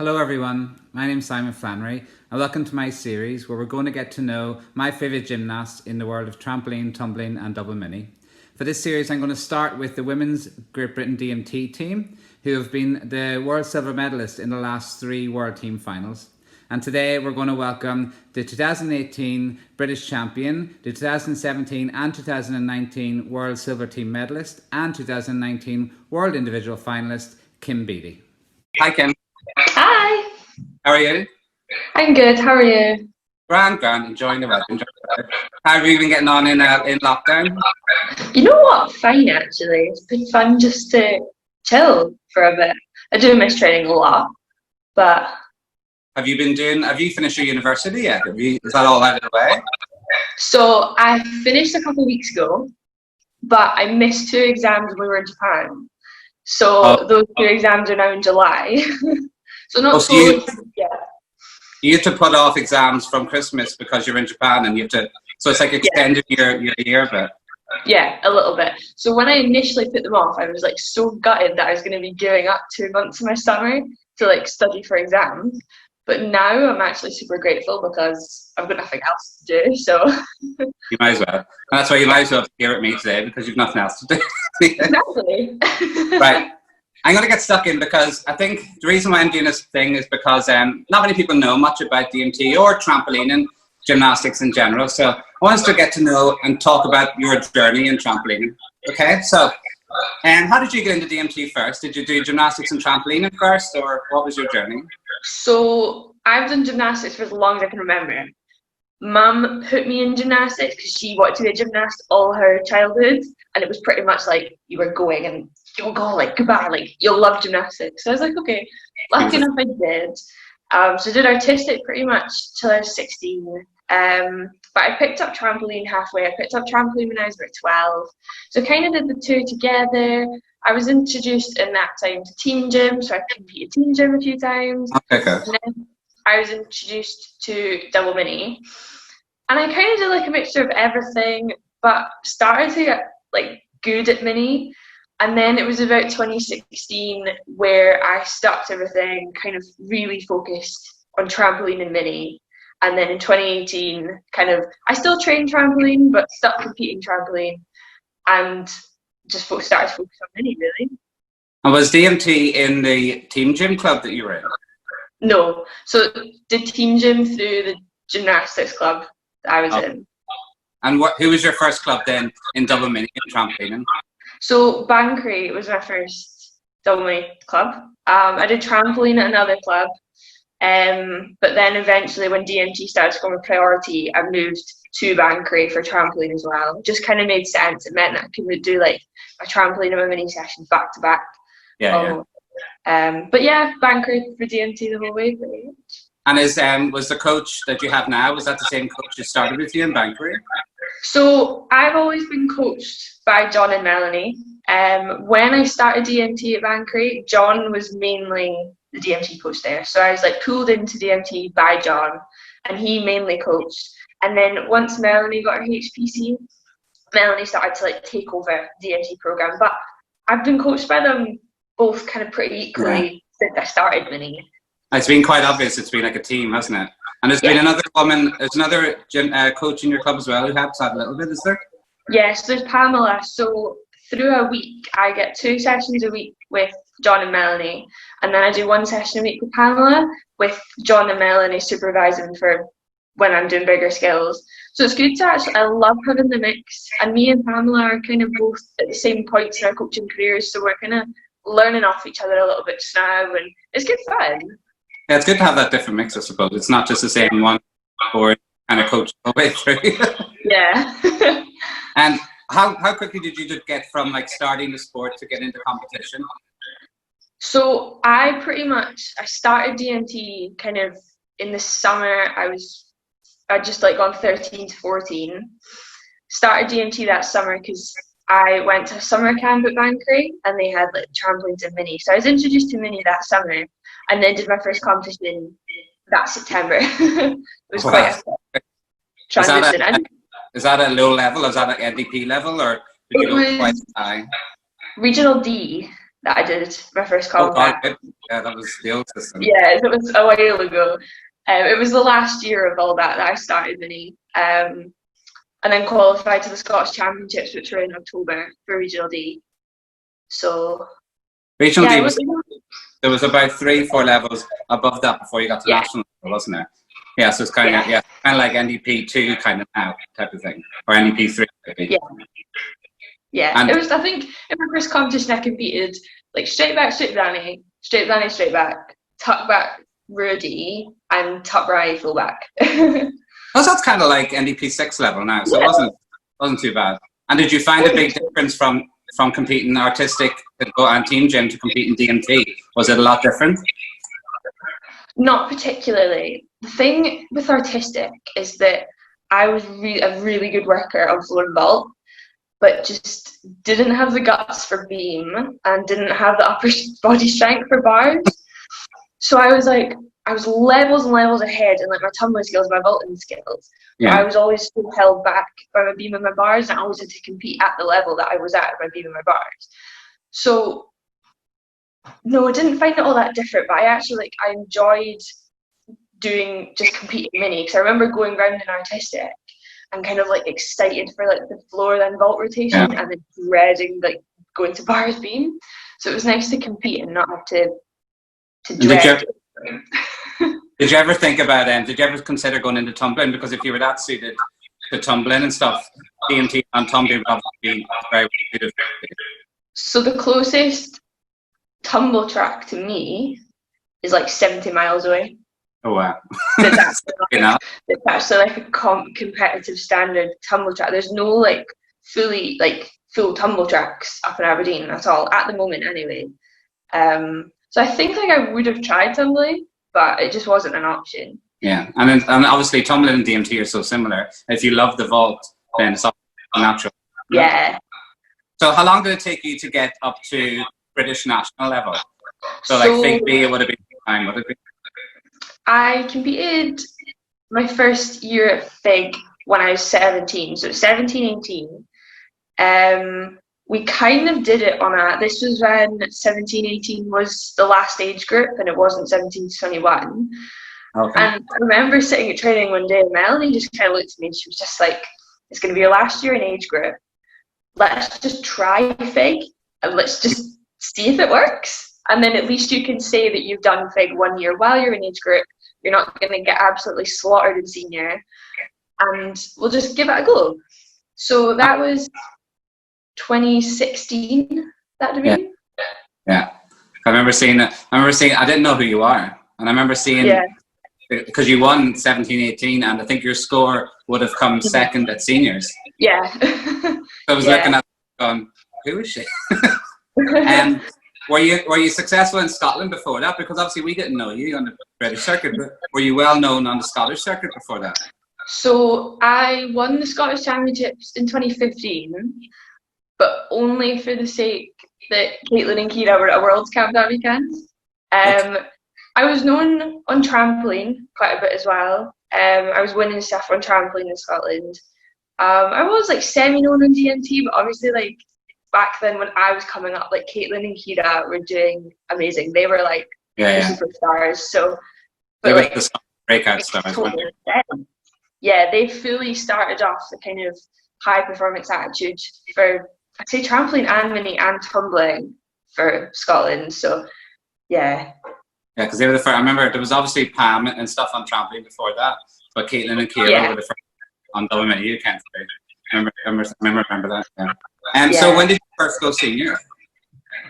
Hello everyone, my name is Simon Flannery and welcome to my series where we're going to get to know my favourite gymnasts in the world of trampoline, tumbling and double mini. For this series I'm going to start with the women's Great Britain DMT team who have been the world silver medalist in the last 3 world team finals. And today we're going to welcome the 2018 British champion, the 2017 and 2019 world silver team medalist and 2019 world individual finalist, Kim Beattie. Hi Kim. Hi. How are you? I'm good. How are you? Grand, enjoying the weather. How have you been getting on in lockdown? You know what? Fine, actually. It's been fun just to chill for a bit. I do miss training a lot, but... Have you finished your university yet? Is that all out of the way? So I finished a couple of weeks ago, but I missed 2 exams when we were in Japan. So those 2 exams are now in July. So not you have to put off exams from Christmas because you're in Japan and so it's like extending your year a bit. Yeah, a little bit. So when I initially put them off, I was like so gutted that I was going to be giving up 2 months of my summer to like study for exams. But now I'm actually super grateful because I've got nothing else to do. So you might as well. And that's why you might as well hear at me today because you've nothing else to do. Exactly. Right. I'm going to get stuck in because I think the reason why I'm doing this thing is because not many people know much about DMT or trampoline and gymnastics in general. So I want us to get to know and talk about your journey in trampoline. Okay, so how did you get into DMT first? Did you do gymnastics and trampoline first, or what was your journey? So I've done gymnastics for as long as I can remember. Mum put me in gymnastics because she wanted to be a gymnast all her childhood, and it was pretty much like you were going and you'll go like goodbye, like you'll love gymnastics. So I was like, okay, lucky enough I did. So I did artistic pretty much till I was 16. But I picked up trampoline halfway. I picked up trampoline when I was about 12. So I kind of did the 2 together. I was introduced in that time to team gym, so I competed team gym a few times. Okay. And then I was introduced to double mini. And I kind of did like a mixture of everything, but started to get like good at mini. And then it was about 2016 where I stopped everything, kind of really focused on trampoline and mini. And then in 2018, I still trained trampoline, but stopped competing trampoline and just started to focus on mini, really. And was DMT in the team gym club that you were in? No. So did team gym through the gymnastics club that I was in. And who was your first club then in double mini and trampoline? So Banbury was my first double mini club. I did trampoline at another club. But then eventually when DMT started to become a priority, I moved to Banbury for trampoline as well. It just kind of made sense. It meant that I could do like a trampoline and a mini session back to back. But yeah, Banbury for DMT the whole way. And was the coach that you have now, was that the same coach who started with you in Banbury? So I've always been coached by John and Melanie. When I started DMT at Banbury, John was mainly the DMT coach there. So I was like pulled into DMT by John and he mainly coached. And then once Melanie got her HPC, Melanie started to like take over DMT program. But I've been coached by them both kind of pretty equally since I started mini. It's been quite obvious. It's been like a team, hasn't it? And there's been another woman, there's another coach in your club as well who helps out a little bit, is there? Yes, there's Pamela. So through a week, I get 2 sessions a week with John and Melanie. And then I do 1 session a week with Pamela, with John and Melanie supervising for when I'm doing bigger skills. So it's good to I love having the mix. And me and Pamela are kind of both at the same points in our coaching careers. So we're kind of learning off each other a little bit just now. And it's good fun. Yeah, it's good to have that different mix, I suppose. It's not just the same one or kind of coach all the way through. Yeah. And how quickly did you just get from like starting the sport to get into competition? So I started DMT kind of in the summer. I just like gone 13 to 14. Started DMT that summer because I went to a summer camp at Banbury and they had like trampolines and mini. So I was introduced to mini that summer and then did my first competition that September. It was quite a transition. Is that a low level? Is that an NDP level or did you go quite high? Regional D. that I did my first Oh God, compact. yeah, that was the old system. Yeah, it was a while ago. It was the last year of all that I started mini. And then qualified to the Scottish Championships, which were in October for Regional D. So Regional yeah, D was, there was about 3-4 levels above that before you got to national level, wasn't it? Yeah, so it's kind of kind of like NDP 2 kind of now type of thing, or NDP 3 maybe. Yeah. And It was, I think, in my first competition I competed like straight back, straight Danny, straight Danny, straight back, tuck back, Rudy, and tuck right, full back. that's kind of like NDP 6 level now, so it wasn't too bad. And did you find a big difference from competing artistic and team gym to compete in DMT? Was it a lot different? Not particularly. The thing with artistic is that I was a really good worker on floor and vault, but just didn't have the guts for beam and didn't have the upper body strength for bars. So I was levels and levels ahead in like my tumbling skills, my vaulting skills. Yeah. I was always so held back by my beam and my bars, and I always had to compete at the level that I was at my beam and my bars. So no, I didn't find it all that different, but I actually I enjoyed doing just competing mini, because I remember going round in artistic and kind of like excited for like the floor then vault rotation, and then dreading like going to bars beam. So it was nice to compete and not have to dread. Did you ever think about did you ever consider going into tumbling? Because if you were that suited to tumbling and stuff, DMT and tumbling would obviously be very suited. So the closest tumble track to me is like 70 miles away. Oh wow. That's actually like a competitive standard tumble track. There's no like full tumble tracks up in Aberdeen at all at the moment anyway. So I think like I would have tried tumbling, but it just wasn't an option. Yeah, and obviously tumbling and DMT are so similar. If you love the vault, then it's natural. Yeah. So how long did it take you to get up to British national level? So like Fig B, it would have been time, would it be? I competed my first year at Fig when I was 17, so 17, 18. We kind of did it on this was when 17, 18 was the last age group, and it wasn't 17 to 21. Okay. And I remember sitting at training one day, and Melanie just kind of looked at me and she was just like, it's going to be your last year in age group. Let's just try Fig and let's just see if it works. And then at least you can say that you've done Fig 1 year while you're in age group. You're not going to get absolutely slaughtered in senior. And we'll just give it a go. So that was 2016, that to me. Yeah. I remember seeing it. I didn't know who you are. And I remember seeing, because you won 17, 18, and I think your score would have come second at seniors. Yeah. So I was looking at it going, who is she? And were you successful in Scotland before that? Because obviously we didn't know you on the British circuit, but were you well known on the Scottish circuit before that? So I won the Scottish Championships in 2015, but only for the sake that Caitlin and Kira were at Worlds Camp that weekend. I was known on trampoline quite a bit as well. I was winning stuff on trampoline in Scotland. I was like semi-known on DMT, but obviously like back then when I was coming up, like Caitlin and Kira were doing amazing. They were like superstars. So, but they like were the breakout stars. Yeah, they fully started off the kind of high performance attitude for, I'd say, trampoline and mini and tumbling for Scotland. So yeah. Yeah, because they were the first. I remember there was obviously Pam and stuff on trampoline before that, but Caitlin and Kira were the first on double mini. You can't say. Remember that. Yeah. And so when did you first go senior?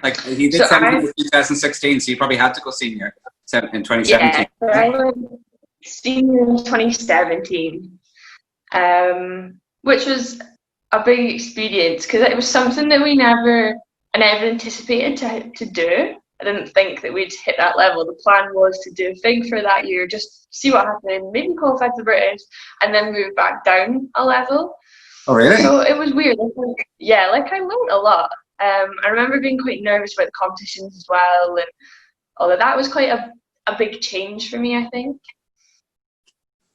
Like you did 2016, so you probably had to go senior in 2017. Yeah, so I went senior in 2017, which was a big experience because it was something that I never anticipated to do. I didn't think that we'd hit that level. The plan was to do a Fig for that year, just see what happened, maybe qualify for the British, and then move back down a level. Oh, really? So it was weird. I learned a lot. I remember being quite nervous about the competitions as well, and although that was quite a big change for me, I think.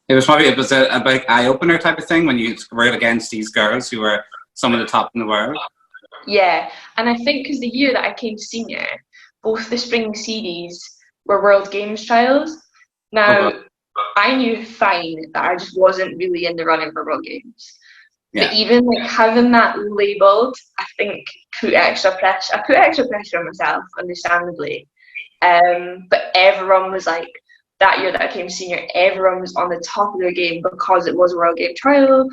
It was a big eye-opener type of thing when you were against these girls who were some of the top in the world. Yeah, and I think because the year that I came senior, both the spring series were World Games trials. Okay. Now, I knew fine that I just wasn't really in the running for World Games. But Yeah. even like having that labelled, I think put extra pressure. I put extra pressure on myself, understandably. But everyone was like, that year that I came senior, everyone was on the top of their game because it was a World Game trial.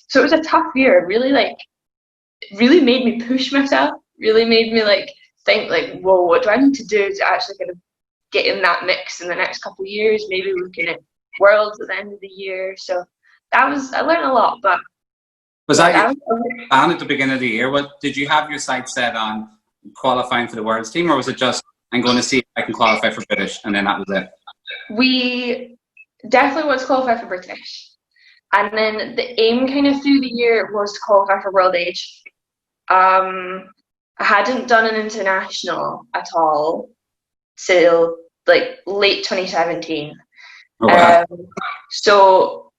So it was a tough year. Really made me push myself. Really made me like think like, whoa, what do I need to do to actually kind of get in that mix in the next couple of years? Maybe looking at Worlds at the end of the year. So I learned a lot. But Was yeah, that your plan at the beginning of the year? What did you have your sights set on qualifying for the Worlds team, or was it just I'm going to see if I can qualify for British, and then that was it? we definitely want to qualify for British. And then the aim kind of through the year was to qualify for World Age. I hadn't done an international at all till like late 2017. Oh, wow. So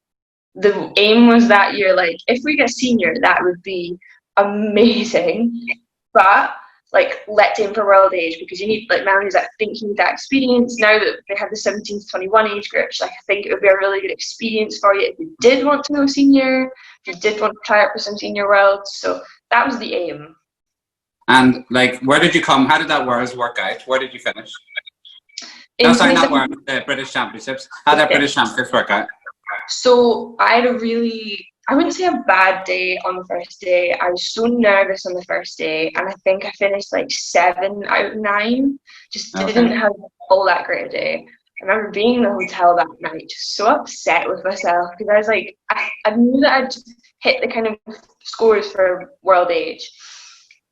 the aim was that year, like if we get senior, that would be amazing. But like let's aim for World Age because you need, like Melanie's, I think you need that experience now that they have the 17 to 21 age groups. Like I think it would be a really good experience for you if you did want to go senior, if you did want to try out for some senior worlds. So that was the aim. And like, where did you come? How did that Worlds work out? Where did you finish? No, In sorry, not 2017, Worlds, the British Championships. How did that British Championships work out? so I had a really, I wouldn't say a bad day on the first day. I was so nervous on the first day, and I think I finished like 7 out of 9. Just Okay. didn't have all that great a day. I remember being in the hotel that night, just so upset with myself because I was like, I knew that I'd hit the kind of scores for World Age.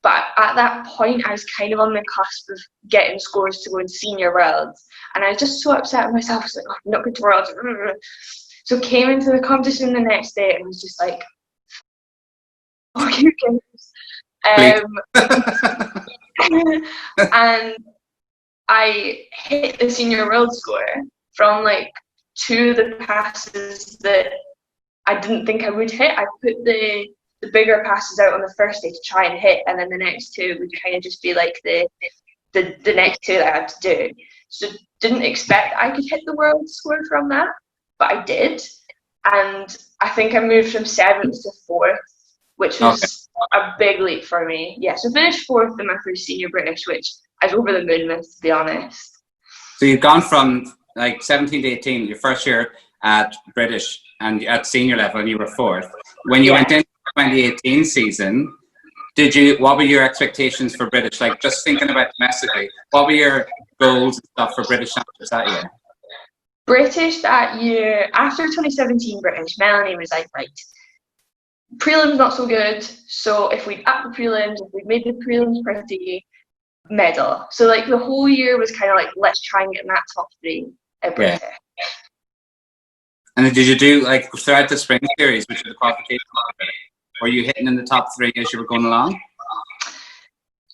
But at that point, I was kind of on the cusp of getting scores to go in senior worlds. And I was just so upset with myself. I was like, oh, I'm not good to worlds. So came into the competition the next day and was just like, okay. And I hit the senior world score from like 2 of the passes that I didn't think I would hit. I put the bigger passes out on the first day to try and hit, and then the next 2 would kind of just be like the next 2 that I had to do. So didn't expect I could hit the world score from that, but I did. And I think I moved from 7th to 4th, which was a big leap for me. Yeah, so finished 4th in my first senior British, which I was over the moon with, to be honest. So you've gone from like 17 to 18, your first year at British and at senior level, and you were 4th. When you went into the 2018 season, what were your expectations for British? Like just thinking about domestically, what were your goals and stuff for British championships that year? British that year, after 2017 British, Melanie was like, right, prelims not so good, so if we'd up the prelims, if we'd made the prelims pretty, medal. So like the whole year was kind of like, let's try and get in that top 3 at British. Yeah. And then did you do like throughout the spring series, which is the qualification, were you hitting in the top 3 as you were going along?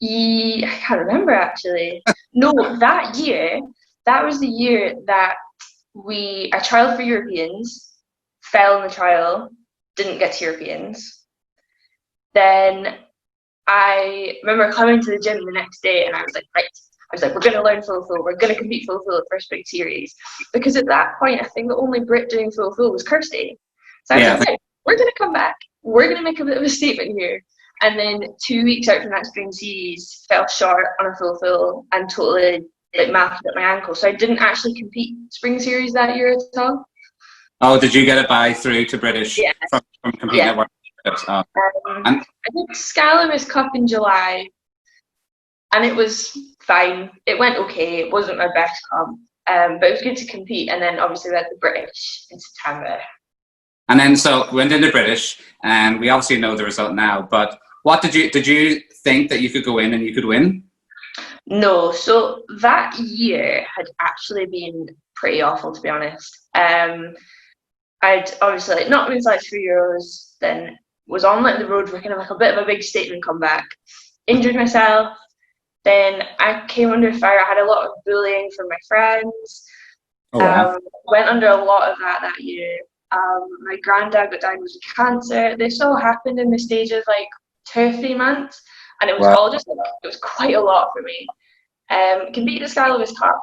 I can't remember actually. No, that year, that was the year that I trialed for Europeans, fell in the trial, didn't get to Europeans. Then I remember coming to the gym the next day and I was like, right, we're going to learn full flow. We're going to compete full flow at first big series. Because at that point, I think the only Brit doing full flow was Kirsty. So I was like, right, we're going to come back. We're going to make a bit of a statement here. And then 2 weeks out from that spring series, fell short on a full flow and totally like mapped at my ankle. So I didn't actually compete spring series that year at all. Oh, did you get a bye through to British from competing at World Championships? I did Scalamus Cup in July, and it was fine. It went okay. It wasn't my best comp, but it was good to compete. And then obviously we had the British in September. And then so we went into British, and we obviously know the result now. But what did you think that you could go in and you could win? No, so that year had actually been pretty awful, to be honest. I'd obviously like not moved like 3 euros, then was on like the road for kind of like a bit of a big statement comeback. Injured myself, then I came under fire. I had a lot of bullying from my friends. Oh, wow. Went under a lot of that year. My granddad got diagnosed with cancer. This all happened in the stage of like 2 or 3 months. and it was all just like, it was quite a lot for me. Competing at Sky was tough.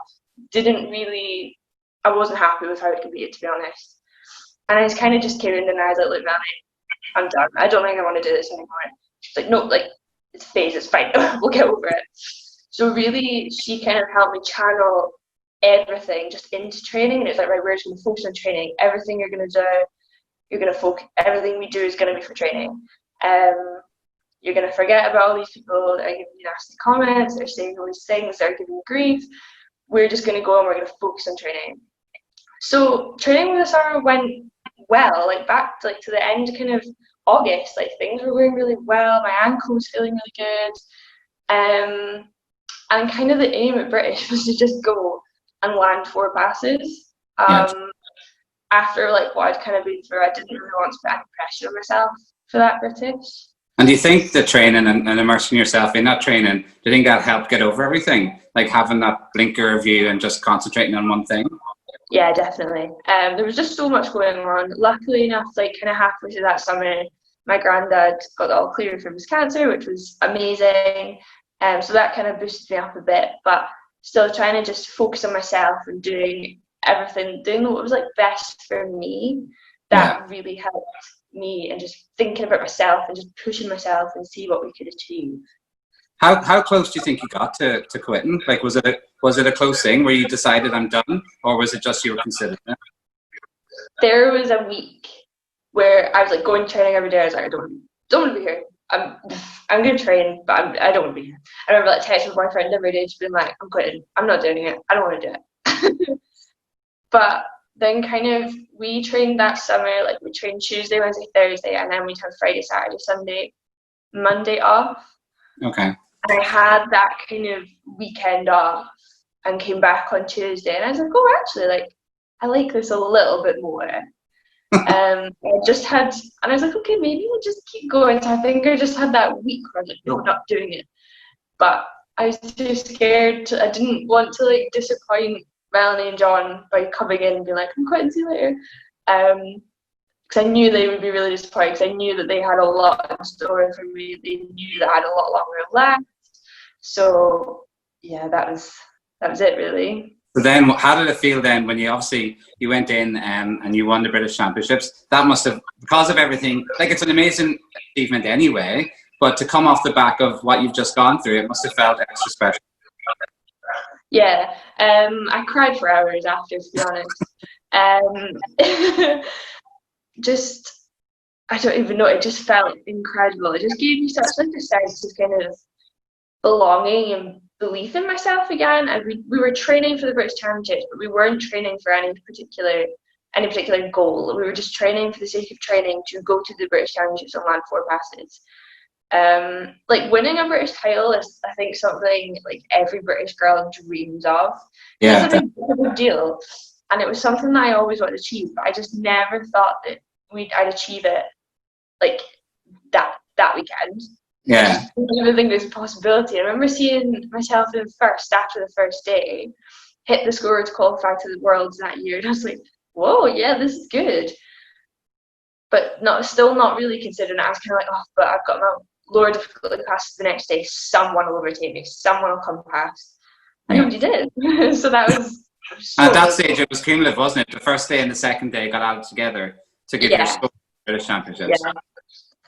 I wasn't happy with how it competed, to be honest. And I was kind of just came in and I was like, look, Melanie, I'm done. I don't think I want to do this anymore. She's like, no, like, it's a phase, it's fine. We'll get over it. So really, she kind of helped me channel everything just into training. And it's like, right, we're just going to focus on training. Everything you're going to do, you're going to focus, everything we do is going to be for training. You're going to forget about all these people that are giving you nasty comments, they're saying all these things, they're giving you grief. We're just going to go and we're going to focus on training. So training with the summer went well, like back to, like, to the end kind of August, like things were going really well. My ankle was feeling really good. And kind of the aim at British was to just go and land 4 passes. After like what I'd kind of been through, I didn't really want to put any pressure on myself for that British. And do you think the training and immersing yourself in that training, do you think that helped get over everything? Like having that blinker view and just concentrating on one thing? Yeah, definitely. There was just so much going on. Luckily enough, like kind of halfway through that summer, my granddad got all clear from his cancer, which was amazing. So that kind of boosted me up a bit, but still trying to just focus on myself and doing everything, doing what was like best for me. That really helped me, and just thinking about myself and just pushing myself and see what we could achieve. How close do you think you got to quitting? Like, was it a close thing where you decided I'm done, or was it just you were considering it? There was a week where I was like going training every day. I was like, I don't want to be here. I'm going to train, but I don't want to be here. I remember like texting my boyfriend every day, just being like, I'm quitting. I'm not doing it. I don't want to do it. But then kind of we trained that summer. Like we trained Tuesday, Wednesday, Thursday, and then we'd have Friday, Saturday, Sunday, Monday off. Okay. And I had that kind of weekend off and came back on Tuesday, and I was like, oh, actually, like, I like this a little bit more. I was like, okay, maybe we'll just keep going. So I think I just had that week where I was like, no, I'm not doing it. But I was too scared. I didn't want to like disappoint Melanie and John by coming in and being like, I'm quitting, see you later. Because I knew they would be really disappointed, because I knew that they had a lot in store for me. They knew that I had a lot longer left. So yeah, that was it really. So then, how did it feel then when you went in and you won the British Championships? That must have, because of everything, like it's an amazing achievement anyway, but to come off the back of what you've just gone through, it must have felt extra special. Yeah, I cried for hours after, to be honest. I don't even know, it just felt incredible. It just gave me such like a sense of kind of belonging and belief in myself again. And we were training for the British Championships, but we weren't training for any particular goal. We were just training for the sake of training to go to the British Championships and land 4 passes. Like winning a British title is, I think, something like every British girl dreams of. Yeah, it's a big deal, and it was something that I always wanted to achieve, but I just never thought that I'd achieve it like that weekend. Yeah. I didn't even think there's a possibility. I remember seeing myself in first after the first day, hit the score to qualify to the Worlds that year, and I was like, whoa, yeah, this is good. But still not really considering it. I was kind of like, oh, but I've got my lower difficulty passes the next day. Someone will overtake me. Someone will come past. And nobody did. So that was so at that stage, it was cumulative, wasn't it? The first day and the second day got added together to give your score to the British Championships. Yeah.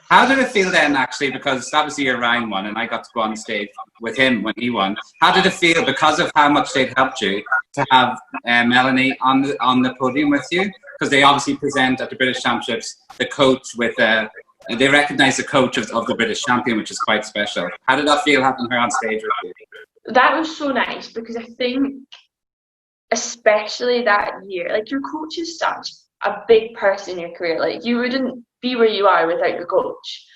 How did it feel then, actually, because that was the year Ryan won and I got to go on stage with him when he won. How did it feel, because of how much they'd helped you, to have Melanie on the podium with you? Because they obviously present at the British Championships the coach with they recognise the coach of the British champion, which is quite special. How did that feel, having her on stage with you? That was so nice, because I think, especially that year, like, your coach is such a big person in your career. Like, you wouldn't be where you are without your coach.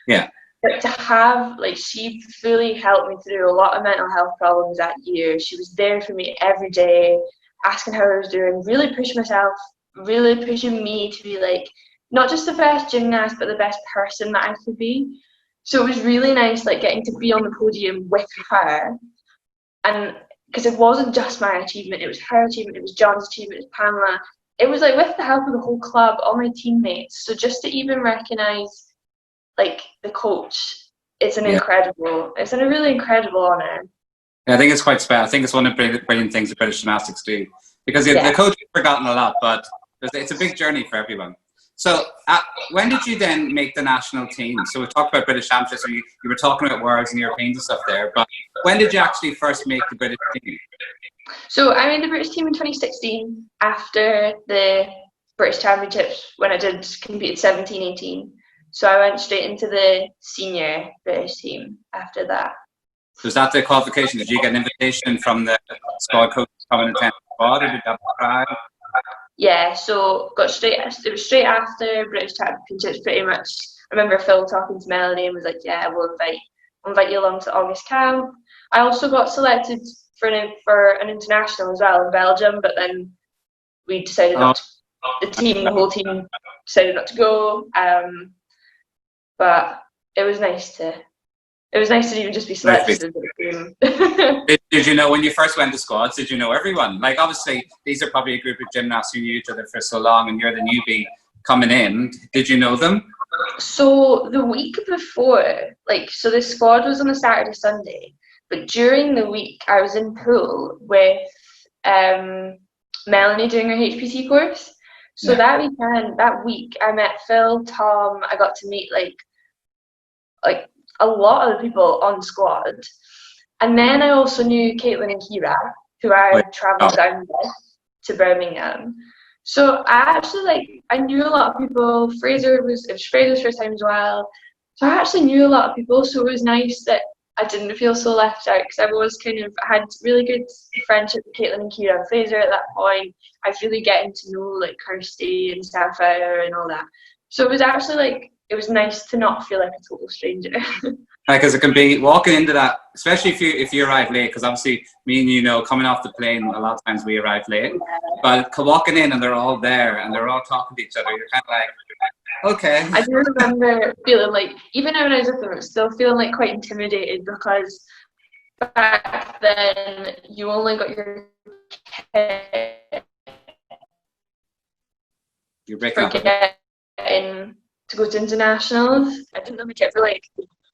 Yeah. But to have, like, she fully helped me through a lot of mental health problems that year. She was there for me every day, asking how I was doing, really pushing myself, really pushing me to be, like, not just the best gymnast, but the best person that I could be. So it was really nice, like, getting to be on the podium with her. And because it wasn't just my achievement, it was her achievement, it was John's achievement, it was Pamela. It was like with the help of the whole club, all my teammates. So just to even recognise, like, the coach it's an a really incredible honour. Yeah, I think it's quite special. I think it's one of the brilliant things that British gymnastics do, because the coach has forgotten a lot, but it's a big journey for everyone. So when did you then make the national team? So we talked about British Championships, so you were talking about Worlds and Europeans and stuff there, but when did you actually first make the British team? So I made the British team in 2016 after the British Championships, when I did compete 17, 18. So I went straight into the senior British team after that. Was that the qualification? Did you get an invitation from the squad coach to come and attend the squad, or did you apply? Yeah, so it was straight after British Championships pretty much. I remember Phil talking to Melanie and was like, yeah, we'll invite you along to August camp. I also got selected for an international as well in Belgium, but then we decided not to, the whole team decided not to go. But it was nice to even just be selected as a team. Did you know when you first went to squads, did you know everyone? Like, obviously, these are probably a group of gymnasts who knew each other for so long, and you're the newbie coming in. Did you know them? So the week before, so the squad was on a Saturday, Sunday, but during the week I was in pool with Melanie doing her HPC course. So that week I met Phil, Tom. I got to meet like a lot of the people on squad, and then I also knew Caitlin and Kira, who I travelled down with to Birmingham. So I actually I knew a lot of people. It was Fraser's first time as well, so I actually knew a lot of people. So it was nice that I didn't feel so left out, because I had really good friendship with Caitlin and Kira and Fraser at that point. I was really getting to know Kirsty and Sapphire and all that. So it was actually it was nice to not feel like a total stranger. Because it can be walking into that, especially if you arrive late, because obviously me and you coming off the plane, a lot of times we arrive late. But walking in and they're all there and they're all talking to each other, you're kind of like, okay. I do remember feeling even when I was with them, I was still feeling quite intimidated, because back then you only got your kit. You're breaking up. Getting to go to internationals. I didn't have my kit for I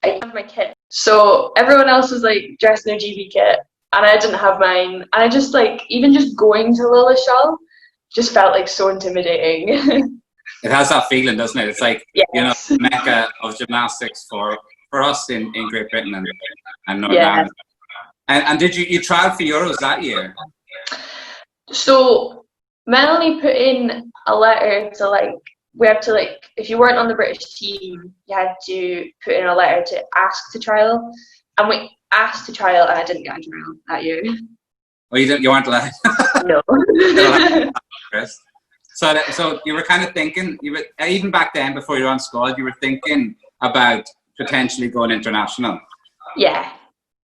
had my kit. So everyone else was dressed in their GB kit, and I didn't have mine. And I just even just going to Lilleshall just felt so intimidating. It has that feeling, doesn't it? It's yes. The mecca of gymnastics for us in Great Britain and Northern Ireland. And did you trial for Euros that year? So Melanie put in a letter to we had to if you weren't on the British team, you had to put in a letter to ask to trial, and we asked to trial, and I didn't get a trial that year. Oh, you weren't allowed? No. So you were kind of thinking, even back then before you were on squad, you were thinking about potentially going international. Yeah.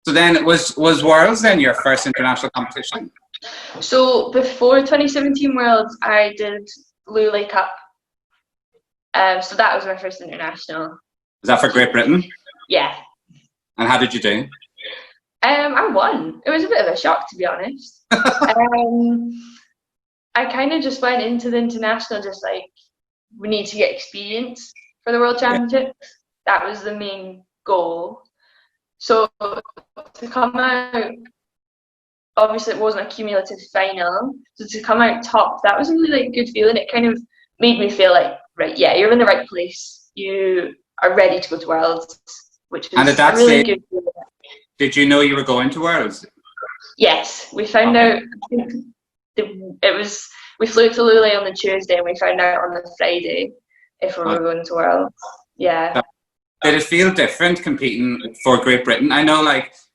So then was Worlds then your first international competition? So before 2017 Worlds, I did Lule Cup. So that was my first international. Was that for Great Britain? Yeah. And how did you do? I won. It was a bit of a shock, to be honest. I kind of just went into the international we need to get experience for the World Championships. Yeah. That was the main goal. So to come out, obviously it wasn't a cumulative final, so to come out top, that was a really good feeling. It kind of made me feel right, yeah, you're in the right place. You are ready to go to Worlds, which is a really good feeling. Did you know you were going to Worlds? Yes, we found out. We flew to Lule on the Tuesday, and we found out on the Friday if we were going to Worlds. Yeah. Did it feel different competing for Great Britain? I know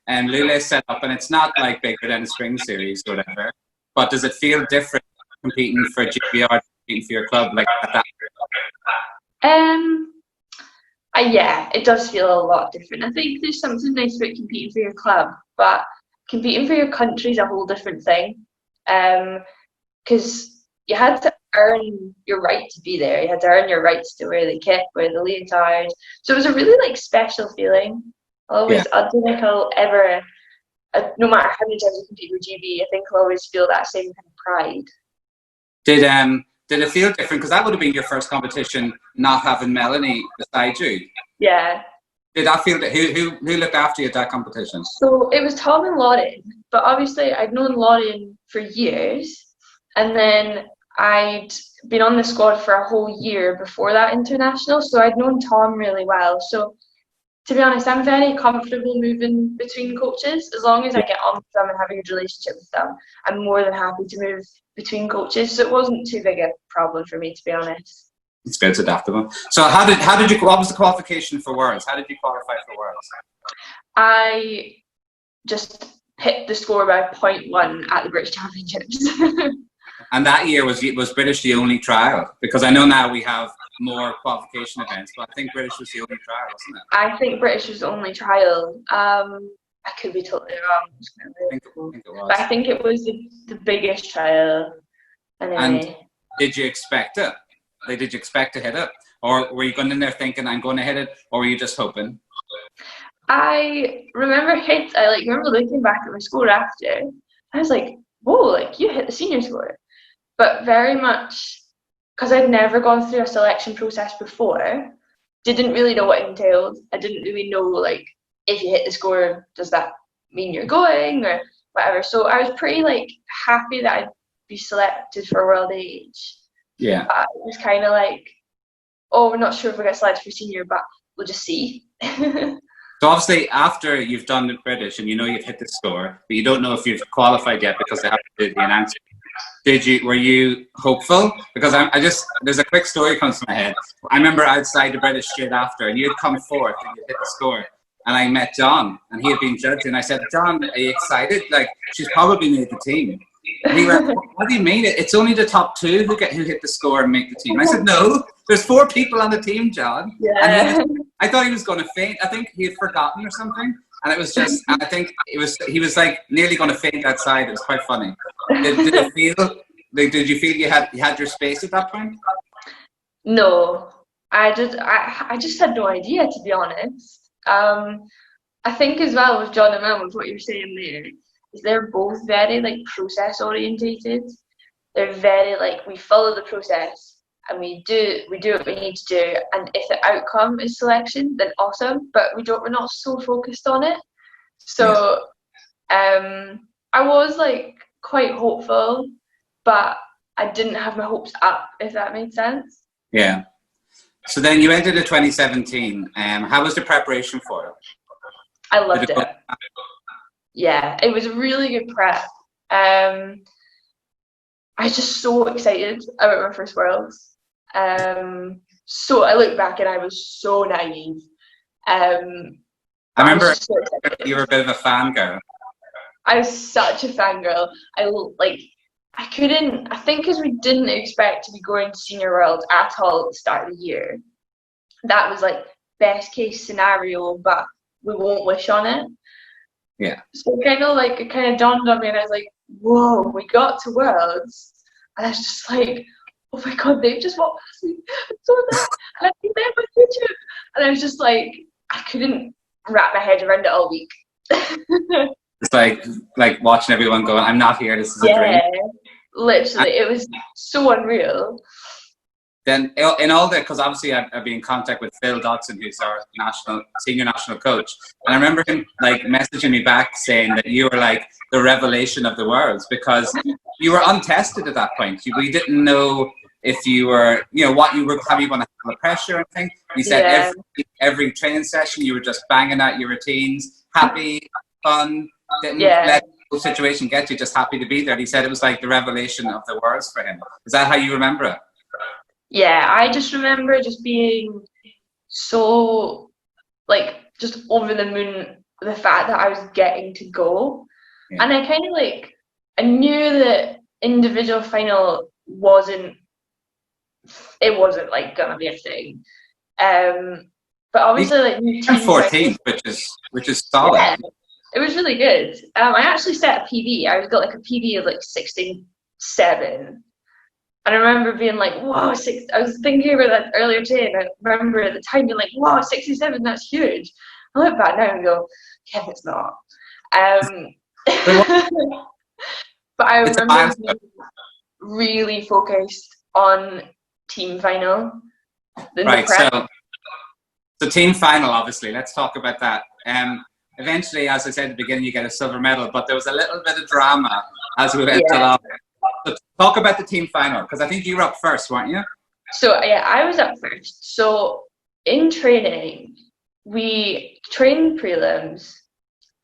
Lule is set up, and it's not bigger than a spring series or whatever. But does it feel different competing for GBR, competing for your club at that? Yeah, it does feel a lot different. I think there's something nice about competing for your club, but competing for your country is a whole different thing. Because you had to earn your right to be there. You had to earn your rights to wear the kit, wear the leotard. So it was a really special feeling. I don't think I'll ever, no matter how many times I compete with GB, I think I'll always feel that same kind of pride. Did it feel different? Because that would have been your first competition, not having Melanie beside you. Yeah. Did that feel that who looked after you at that competition? So it was Tom and Lauren, but obviously I'd known Lauren for years, and then I'd been on the squad for a whole year before that international, so I'd known Tom really well. So to be honest, I'm very comfortable moving between coaches. As long as I get on with them and have a good relationship with them, I'm more than happy to move between coaches. So it wasn't too big a problem for me, to be honest. It's good, it's adaptable. So how did you, what was the qualification for Worlds? How did you qualify for Worlds? I just hit the score by 0.1 at the British Championships. And that year was British the only trial? Because I know now we have more qualification events, but I think British was the only trial, wasn't it? I think British was the only trial. I could be totally wrong. I think it was. But I think it was the biggest trial. Anyway. And did you expect it? Like, did you expect to hit it? Or were you going in there thinking, I'm going to hit it? Or were you just hoping? I remember looking back at my score after. I was like, whoa, like you hit the senior score. But very much, because I'd never gone through a selection process before, didn't really know what it entailed. I didn't really know, like, if you hit the score, does that mean you're going or whatever. So I was pretty, like, happy that I'd be selected for World Age. Yeah. But it was kind of like, oh, we're not sure if we get selected for senior, but we'll just see. So obviously, after you've done the British and you know you've hit the score, but you don't know if you've qualified yet because they have to do the announcement. Were you hopeful? Because there's a quick story comes to my head. I remember outside the British straight after, and you had come forth and you hit the score, and I met John, and he had been judging. And I said, John, are you excited? Like, she's probably made the team. And he went, what do you mean? It's only the top two who hit the score and make the team. And I said, no, there's 4 people on the team, John. Yeah. And I thought he was going to faint. I think he had forgotten or something. And it was just, I think he was like nearly going to faint outside. It was quite funny. Did you feel you had your space at that point? No, I just had no idea, to be honest. I think as well with John and Mel, with what you're saying there, is they're both very like process orientated. They're very like, we follow the process and we do what we need to do, and if the outcome is selection, then awesome, but we're not so focused on it. So I was like quite hopeful, but I didn't have my hopes up, if that made sense. Yeah. So then you entered the 2017. How was the preparation for it? I loved it. Yeah, it was a really good prep. I was just so excited about my first Worlds. So I look back and I was so naive. I remember you were a bit of a fangirl. I was such a fangirl. I think because we didn't expect to be going to Senior Worlds at all at the start of the year. That was like best case scenario, but we won't wish on it. Yeah. So it kind of dawned on me, and I was like, whoa, we got to Worlds. And I was just like, oh my God, they've just walked past me. I'm so mad. And I've been there on YouTube. And I was just like, I couldn't wrap my head around it all week. It's like watching everyone going, I'm not here, this is a dream. Literally, it was so unreal. Then in all that, because obviously I've been in contact with Phil Dodson, who's our senior national coach, and I remember him like messaging me back saying that you were like the revelation of the Worlds, because you were untested at that point. We didn't know if you were, what you were, how you want to handle the pressure and things. He said every training session you were just banging out your routines, happy, fun, didn't let the situation get you, just happy to be there. And he said it was like the revelation of the Worlds for him. Is that how you remember it? Yeah, I just remember just being so, like, just over the moon with the fact that I was getting to go. Yeah. And I kind of, I knew that individual final wasn't like, gonna be a thing. But obviously, you turned 14, which is solid. Yeah, it was really good. I actually set a PB. I got, a PB of, 67. And I remember being like, wow, I was thinking about that earlier today, and I remember at the time being like, wow, 67, that's huge. I look back now and go, yeah, it's not. But I remember being really focused on team final. Right, So team final, obviously, let's talk about that. Eventually, as I said at the beginning, you get a silver medal, but there was a little bit of drama as we went along. So talk about the team final, because I think you were up first, weren't you? So yeah, I was up first. So in training, we trained prelims,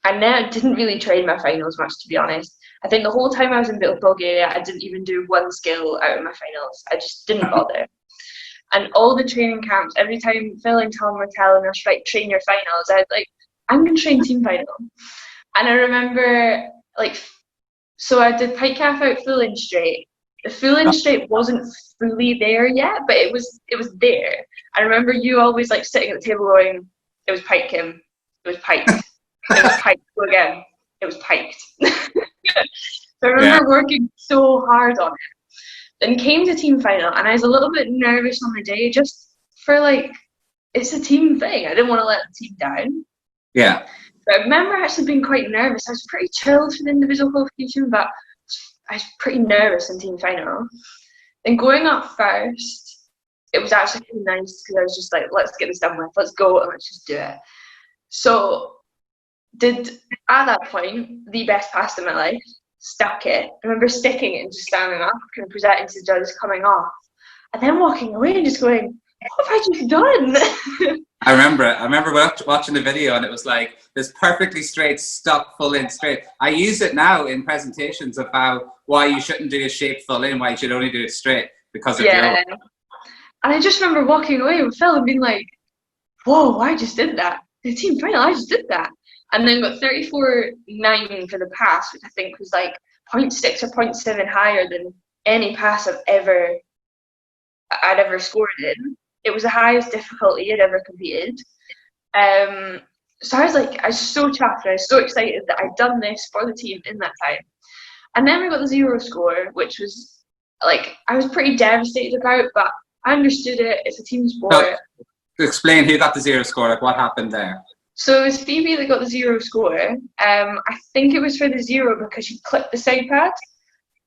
and then I didn't really train my finals much, to be honest. I think the whole time I was in Bulgaria, I didn't even do one skill out of my finals. I just didn't bother. And all the training camps, every time Phil and Tom were telling us, right, train your finals, I was like, I'm going to train team final. And I remember, like, so I did pike calf out full in straight. The full in straight wasn't fully there yet, but it was there. I remember you always like sitting at the table going, it was pike, Kim. It was piked. It was piked. Go again. It was piked. So I remember working so hard on it. Then came to team final, and I was a little bit nervous on the day, just for like, it's a team thing. I didn't want to let the team down. Yeah. But I remember actually being quite nervous. I was pretty chilled for the individual qualification, but I was pretty nervous in team final. Then going up first, it was actually really nice because I was just like, let's get this done with, let's go and let's just do it. So did, at that point, the best pass in my life, stuck it. I remember sticking it and just standing up, kind of presenting to the judges, coming off, and then walking away and just going, what have I just done? I remember watching the video, and it was like this perfectly straight, stuck full in straight. I use it now in presentations of why you shouldn't do a shape full in, why you should only do it straight, because of your. And I just remember walking away with Phil and being like, whoa, I just did that. The team final, I just did that. And then got 34.9 for the pass, which I think was like 0.6 or 0.7 higher than any pass I'd ever scored in. It was the highest difficulty I'd ever competed. So I was so chuffed, I was so excited that I'd done this for the team in that time. And then we got the 0 score, which was like, I was pretty devastated about, but I understood it. It's a team sport. So, explain who got the 0 score, like what happened there. So it was Phoebe that got the 0 score. I think it was for the 0 because she clipped the side pad,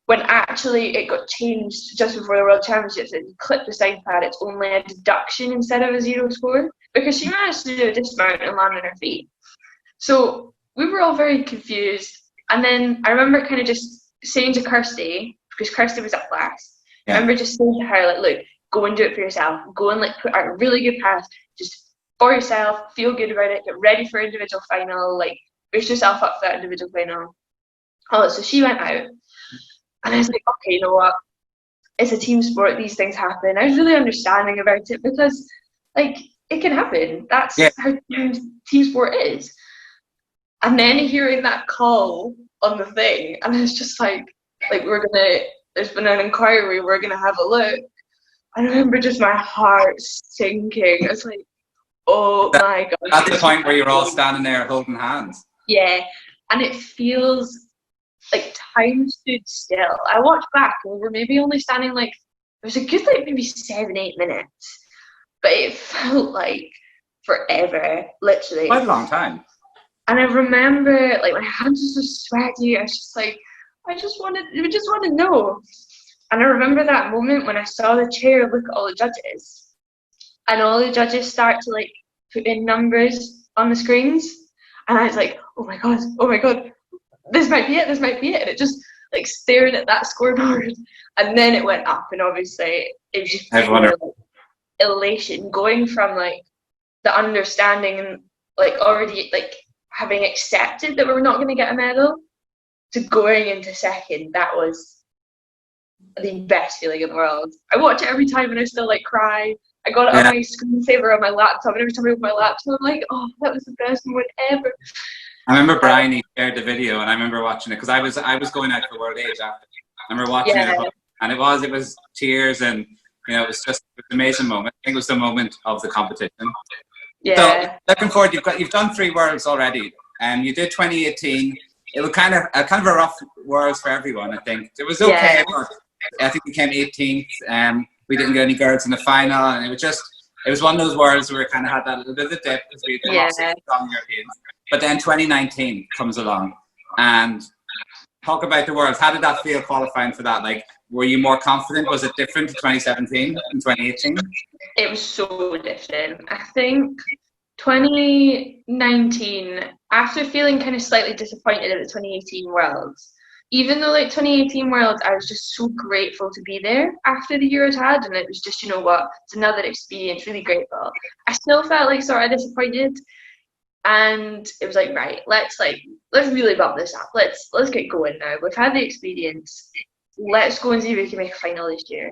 when actually it got changed just before the World Championships. If you clip the side pad, it's only a deduction instead of a 0 score, because she managed to do a dismount and land on her feet. So we were all very confused. And then I remember kind of just saying to Kirsty, because Kirsty was up last, I remember just saying to her, like, look, go and do it for yourself. Go and like put out a really good pass. Just for yourself, feel good about it, get ready for individual final, like boost yourself up for that individual final. Oh, so she went out, and I was like, okay, you know what? It's a team sport, these things happen. I was really understanding about it because, like, it can happen. That's how team sport is. And then hearing that call on the thing, and I was just like there's been an inquiry, we're gonna have a look. I remember just my heart sinking. I was like, oh my God. At the point where you're all standing there holding hands. Yeah, and it feels like time stood still. I watched back and we were maybe only standing like, it was a good like maybe 7-8 minutes, but it felt like forever, literally. Quite a long time. And I remember like my hands were so sweaty. I was just like, we just want to know. And I remember that moment when I saw the chair look at all the judges, and all the judges start to like put in numbers on the screens, and I was like, oh my god, this might be it, and it just like staring at that scoreboard, and then it went up, and obviously it was just pure, like, elation, going from like the understanding and like already like having accepted that we were not going to get a medal to going into second. That was the best feeling in the world. I watch it every time and I still like cry. I got it on my screensaver on my laptop, and every time I open my laptop, I'm like, oh, that was the best moment ever. I remember Brian, he shared the video, and I remember watching it because I was going out for World Age after. I remember watching it, and it was tears, and you know, it was just an amazing moment. I think it was the moment of the competition. Yeah. So looking forward, you've done 3 Worlds already, and you did 2018. It was kind of a rough Worlds for everyone. I think it was okay. Yeah. I think we came 18th. We didn't get any girls in the final, and it was one of those Worlds where we kind of had that little bit of a dip because we had lost some strong Europeans. But then 2019 comes along, and talk about the Worlds. How did that feel qualifying for that? Like, were you more confident? Was it different to 2017 and 2018? It was so different. I think 2019, after feeling kind of slightly disappointed at the 2018 Worlds, even though like 2018 Worlds, I was just so grateful to be there after the year I'd had, and it was just, you know what, it's another experience, really grateful. I still felt like sort of disappointed, and it was like, right, let's really bump this up. Let's get going now. We've had the experience. Let's go and see if we can make a final this year.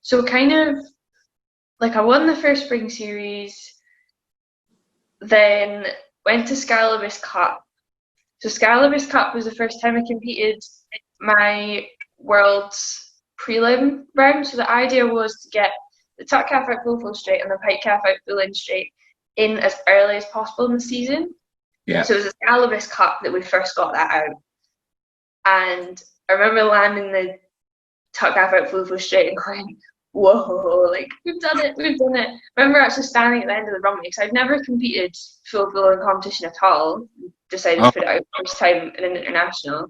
So kind of like I won the first spring series, then went to Scalabus Cup. So Scalabus Cup was the first time I competed my world's prelim round. So the idea was to get the tuck calf out full straight and the pike calf out full in straight in as early as possible in the season. Yeah. So it was the Scalabus Cup that we first got that out. And I remember landing the tuck calf out full straight and going, whoa, like, we've done it. I remember actually standing at the end of the runway because I've never competed full in competition at all. Decided to put it out first time in an international.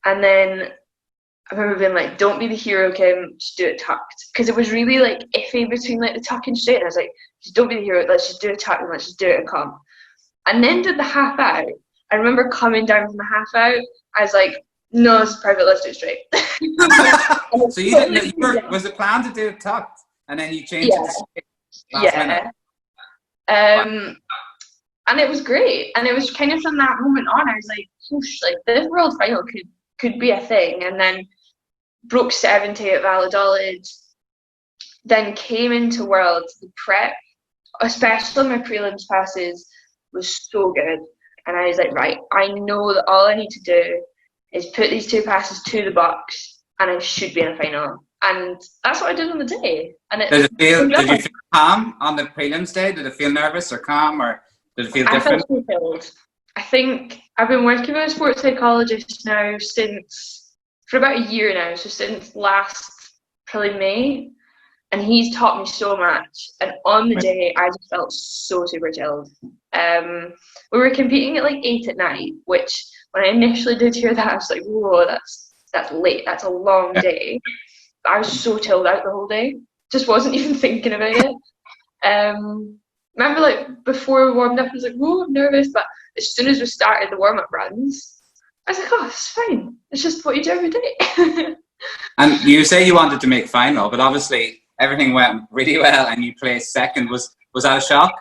And then I remember being like, don't be the hero, Kim, just do it tucked. Because it was really like iffy between like the tuck and straight. And I was like, just don't be the hero, let's just do it tucked and let's just do it in comp. And then did the half out. I remember coming down from the half out, I was like, no, it's private, let's do it straight. So you didn't know, was it planned to do it tucked and then you changed it to straight last minute? And it was great. And it was kind of from that moment on, I was like, whoosh, like this world final could be a thing. And then broke 70 at Valladolid, then came into Worlds. The prep, especially my prelims passes, was so good. And I was like, right, I know that all I need to do is put these two passes to the box and I should be in a final. And that's what I did on the day. And did you feel calm on the prelims day? Did it feel nervous or calm, or did it feel different? I felt so chilled. I think I've been working with a sports psychologist now for about a year now, so since last probably May, and he's taught me so much. And on the day, I just felt so super chilled. We were competing at like 8 at night, which when I initially did hear that, I was like, whoa, that's late. That's a long day. But I was so chilled out the whole day. Just wasn't even thinking about it. Remember, like before we warmed up, I was like, whoa, I'm nervous. But as soon as we started the warm-up runs, I was like, oh, it's fine. It's just what you do every day. And you say you wanted to make final, but obviously everything went really well and you placed second. Was that a shock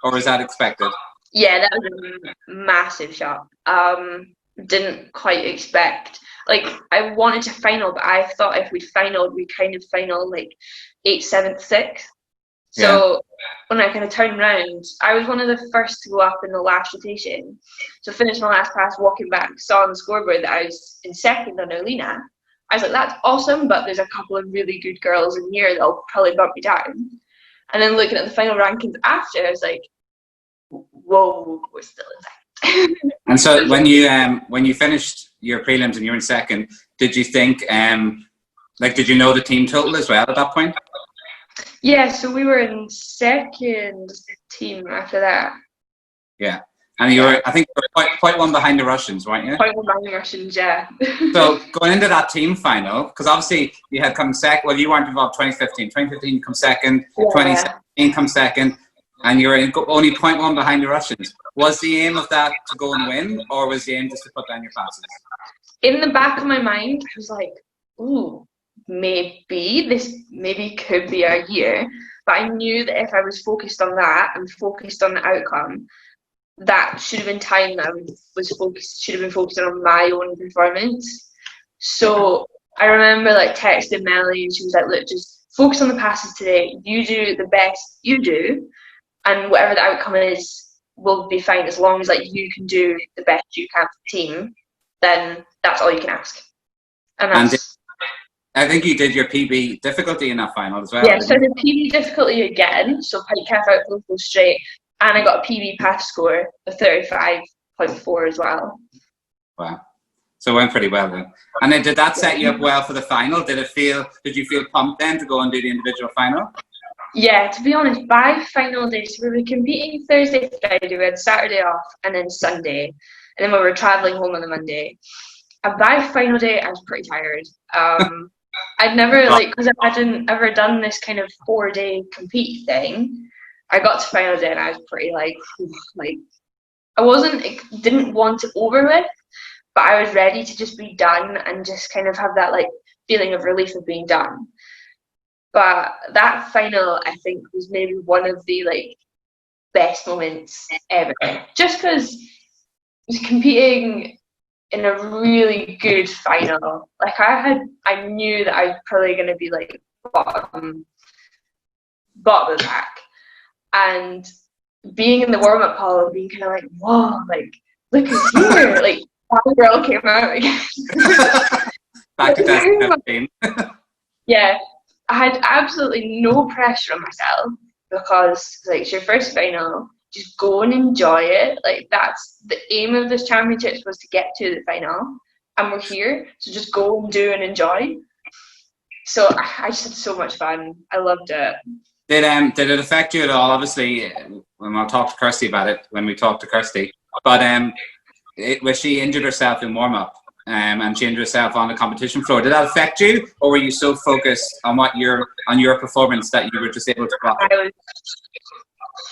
or was that expected? Yeah, that was a massive shock. Didn't quite expect. Like, I wanted to final, but I thought if we'd finaled, we'd kind of final like 8th, 7th, 6th. So when I kind of turned around, I was one of the first to go up in the last rotation. So finished my last pass, walking back, saw on the scoreboard that I was in second on Olina. I was like, that's awesome, but there's a couple of really good girls in here that'll probably bump me down. And then looking at the final rankings after, I was like, whoa, we're still in second. And so when you finished your prelims and you were in second, did you think, did you know the team total as well at that point? Yeah, so we were in second team after that. Yeah. And you were, I think, you were quite one behind the Russians, weren't you? Quite one behind the Russians, yeah. So going into that team final, because obviously you had come second, well, you weren't involved 2015. 2015 you come second, 2017 come second, and you were only 0.1 behind the Russians. Was the aim of that to go and win, or was the aim just to put down your passes? In the back of my mind, I was like, ooh, this could be our year. But I knew that if I was focused on that and focused on the outcome, that should have been time that I should have been focusing on my own performance. So I remember like texting Melly and she was like, look, just focus on the passes today. You do the best you do, and whatever the outcome is will be fine as long as like you can do the best you can for the team. Then that's all you can ask. And I think you did your PB difficulty in that final as well. Yeah, so I did PB difficulty again, so pike calf out full straight, and I got a PB pass score of 35.4 as well. Wow. So it went pretty well then. And then did that set you up well for the final? Did you feel pumped then to go and do the individual final? Yeah, to be honest, by final day, so we were competing Thursday, Friday, we had Saturday off, and then Sunday, and then we were travelling home on the Monday. And by final day, I was pretty tired. I'd never, because I hadn't ever done this kind of 4-day compete thing, I got to final day and I was pretty like didn't want it over with, but I was ready to just be done and just kind of have that like feeling of relief of being done. But that final, I think, was maybe one of the like best moments ever, just because I was competing in a really good final. Like I knew that I was probably going to be like bottom of the pack, and being in the warm-up hall and being kind of like, whoa, like look who's here, like one girl came out again. Back to 2017. Yeah, I had absolutely no pressure on myself because like it's your first final, just go and enjoy it. Like that's the aim of this championships, was to get to the final, and we're here, so just go and do and enjoy. So I just had so much fun. I loved it. Did it affect you at all? Obviously, when I'll talk to Kirsty about it when we talk to Kirsty. But was she injured herself in warm up, and she injured herself on the competition floor? Did that affect you, or were you so focused on your performance that you were just able to block it? I was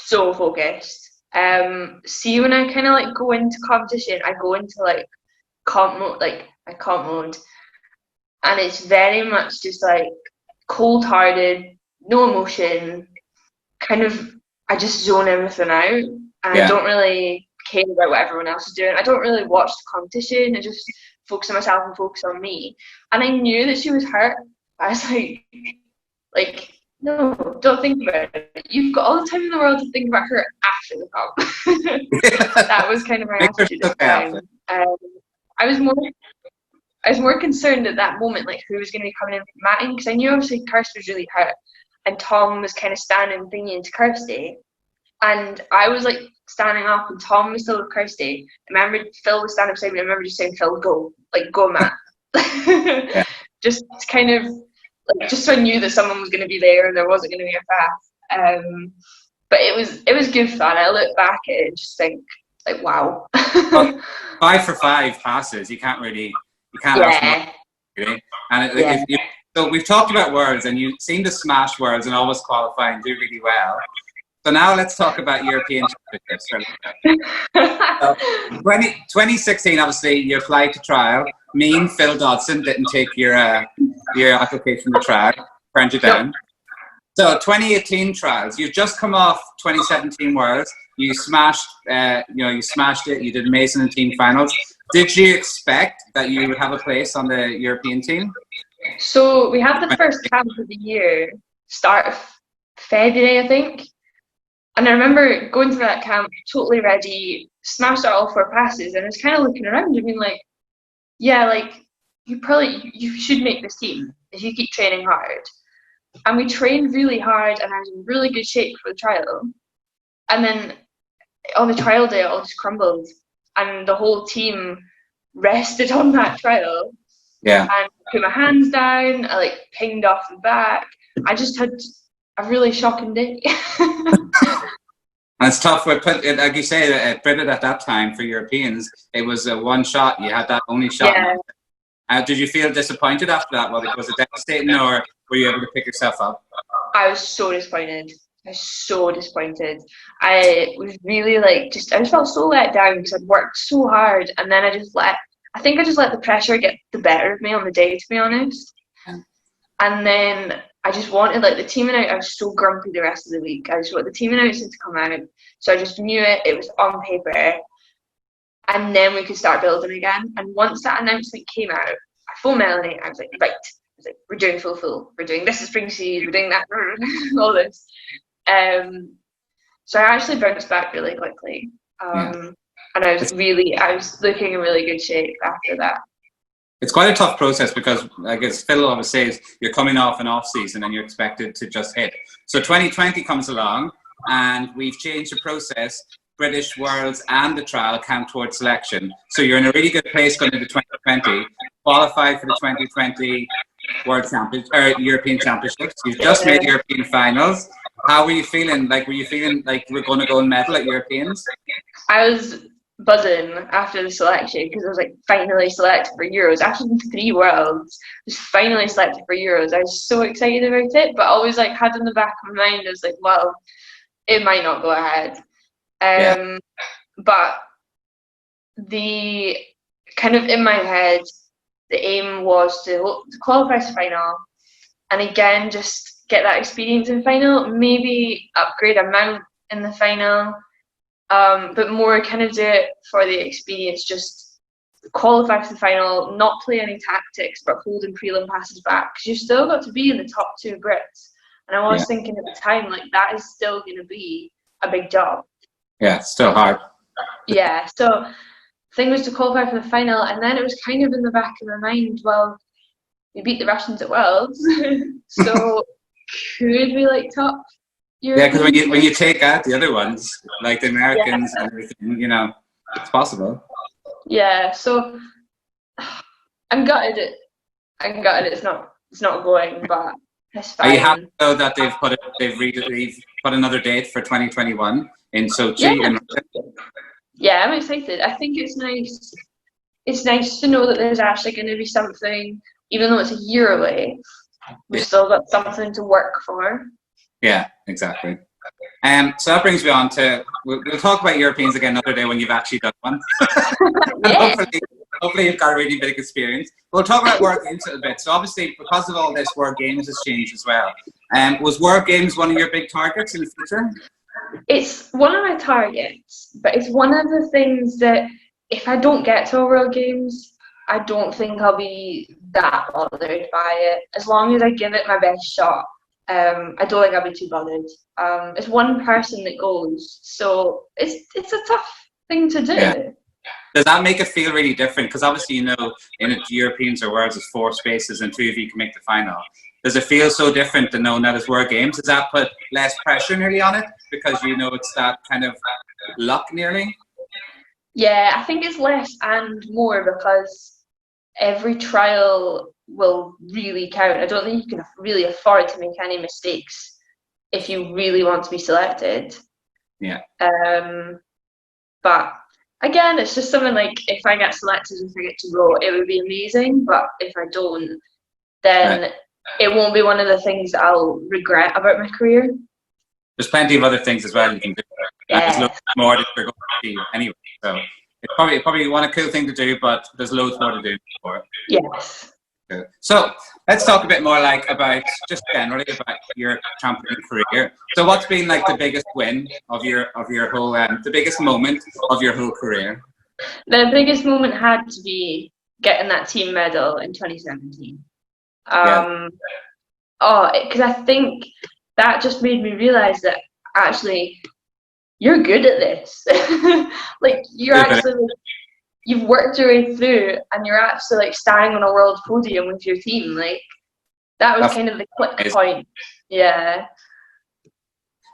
so focused. See, when I kind of like go into competition, I go into like comp mode, and it's very much just like cold-hearted, no emotion, kind of. I just zone everything out, and I don't really care about what everyone else is doing. I don't really watch the competition. I just focus on myself and focus on me. And I knew that she was hurt. I was like, no, don't think about it. You've got all the time in the world to think about her after the comp. That was kind of my attitude at the time. I was more concerned at that moment, like who was going to be coming in for matting, because I knew obviously Kirsty was really hurt, and Tom was kind of standing thingy into Kirsty, and I was like standing up, and Tom was still with Kirsty. I remember Phil was standing beside me. I remember just saying, "Phil, go, like go, Matt." Yeah. Just kind of like, just so I knew that someone was going to be there and there wasn't going to be a fast. But it was good fun. I look back at it and just think, like, wow. Well, 5 for 5 passes. You can't ask much, really. And so we've talked about worlds, and you seem to smash worlds and always qualify and do really well. So now let's talk about European Championships. So 2016, obviously, you applied to trial. Me and Phil Dodson didn't take your application to trial, turned you down. So 2018 trials, you've just come off 2017 Worlds. You smashed, you smashed it. You did amazing in team finals. Did you expect that you would have a place on the European team? So we had the first camp of the year, start of February, I think. And I remember going to that camp totally ready, smashed out all 4 passes, and I was kind of looking around and being like, yeah, like you should make this team if you keep training hard. And we trained really hard, and I was in really good shape for the trial. And then on the trial day, it all just crumbled, and the whole team rested on that trial. Yeah. And I put my hands down. I like pinged off the back. I just had a really shocking day. And it's tough. Like you say, at Britain at that time for Europeans, it was a one shot. You had that only shot. Yeah. Did you feel disappointed after that? Was it devastating, or were you able to pick yourself up? I was so disappointed. I was really I just felt so let down because I'd worked so hard, and then I just let the pressure get the better of me on the day, to be honest. Yeah. And then I just wanted the teaming out. I was so grumpy the rest of the week. I just wanted the teaming out to come out. So I just knew it was on paper. And then we could start building again. And once that announcement came out, I phoned Melanie. I was like, right. I was like, we're doing full. We're doing this is spring seed. We're doing that. All this. So I actually bounced back really quickly. And I was looking in really good shape after that. It's quite a tough process because, I guess Phil always says, you're coming off an off season and you're expected to just hit. So 2020 comes along and we've changed the process. British Worlds and the trial count towards selection. So you're in a really good place going into 2020, qualified for the 2020 World Championships or European Championships. You've just made European finals. How were you feeling? Were you feeling like you were going to go and medal at Europeans? I was buzzing after the selection because I was finally selected for Euros. After 3 Worlds, I was finally selected for Euros. I was so excited about it, but always had in the back of my mind, I was well, it might not go ahead. But the kind of in my head, the aim was to qualify for final, and again just get that experience in final, maybe upgrade a mount in the final, but more kind of do it for the experience, just qualify for the final, not play any tactics, but holding prelim passes back, because you've still got to be in the top 2 Brits. And I was thinking at the time, like, that is still going to be a big job. Yeah, it's still hard. Yeah, so thing was to qualify for the final, and then it was kind of in the back of my mind, well, we beat the Russians at Worlds, so could we like top European? Yeah, because when you take out the other ones, like the Americans and everything, you know, it's possible. Yeah, so I'm gutted. It's not going, but it's fine. Are you happy though that they've put another date for 2021 in Sochi? Yeah, I'm excited. I think it's nice. It's nice to know that there's actually going to be something, even though it's a year away. We've still got something to work for. Yeah, exactly. So that brings me on to, we'll talk about Europeans again another day when you've actually done one. And hopefully you've got a really big experience. We'll talk about World Games a little bit. So obviously, because of all this, World Games has changed as well. Was World Games one of your big targets in the future? It's one of my targets, but it's one of the things that if I don't get to a World Games, I don't think I'll be that bothered by it. As long as I give it my best shot, I don't think I'll be too bothered. It's one person that goes, so it's a tough thing to do. Yeah. Does that make it feel really different? Because obviously, you know, in Europeans or Worlds, there's 4 spaces and 2 of you can make the final. Does it feel so different than knowing that it's World Games? Does that put less pressure nearly on it because you know it's that kind of luck nearly? Yeah, I think it's less and more because every trial will really count. I don't think you can really afford to make any mistakes if you really want to be selected. Yeah. But again, it's just something like if I get selected and I get to go, it would be amazing. But if I don't, then it won't be one of the things that I'll regret about my career. There's plenty of other things as well you can do. There's loads more that you're going to see anyway. So it's probably one cool thing to do, but there's loads more to do for it. Yes. Cool. So let's talk a bit more about just generally about your trampoline career. So what's been like the biggest win of your whole the biggest moment of your whole career? The biggest moment had to be getting that team medal in 2017. Because I think that just made me realize that actually you're good at this. Like you've worked your way through and you're actually like standing on a world podium with your team. Like that was kind of the click point. Yeah.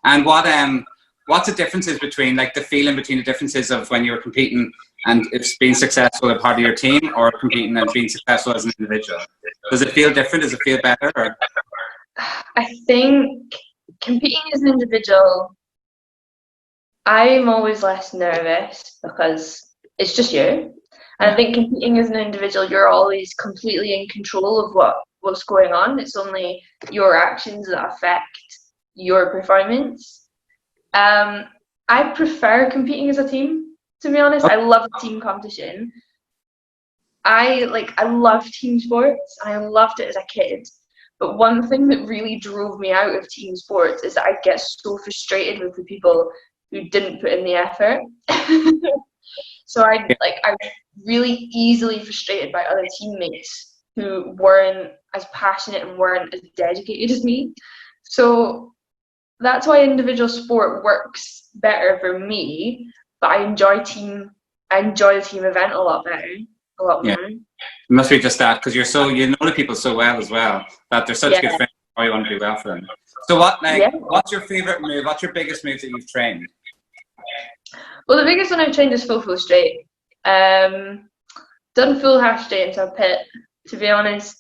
And what's the differences between like the feeling between the differences of when you were competing and it's being successful as part of your team or competing and being successful as an individual? Does it feel different? Does it feel better? Or? I think competing as an individual, I'm always less nervous because it's just you. And I think competing as an individual, you're always completely in control of what's going on. It's only your actions that affect your performance. I prefer competing as a team, to be honest. I love team competition. I love team sports. I loved it as a kid. But one thing that really drove me out of team sports is that I get so frustrated with the people who didn't put in the effort. So I'm really easily frustrated by other teammates who weren't as passionate and weren't as dedicated as me. So that's why individual sport works better for me, but I enjoy the team event a lot better, a lot more. It must be just that because you know the people so well as well that they're such good friends. You want to do well for them. So what's your favorite move? What's your biggest move that you've trained? Well, the biggest one I've trained is full straight. Done full half straight into a pit. To be honest,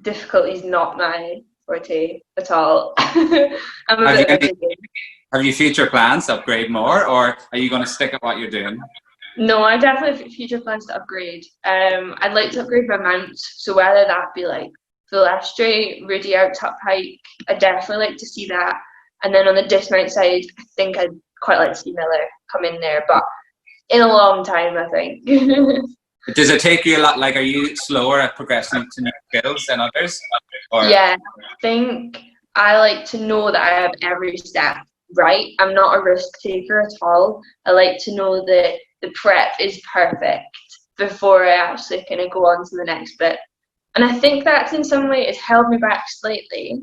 difficulty is not my forte at all. Have you future plans to upgrade more, or are you going to stick at what you're doing? No, I definitely have future plans to upgrade. I'd like to upgrade my mounts, so whether that be like full half straight, Rudy out top hike, I'd definitely like to see that. And then on the dismount side, I think I'd quite like to see Miller come in there, but in a long time, I think. Does it take you a lot? Like, are you slower at progressing to new skills than others? Or? Yeah, I think I like to know that I have every step right. I'm not a risk taker at all. I like to know that the prep is perfect before I actually kind of go on to the next bit. And I think that's in some way it's held me back slightly.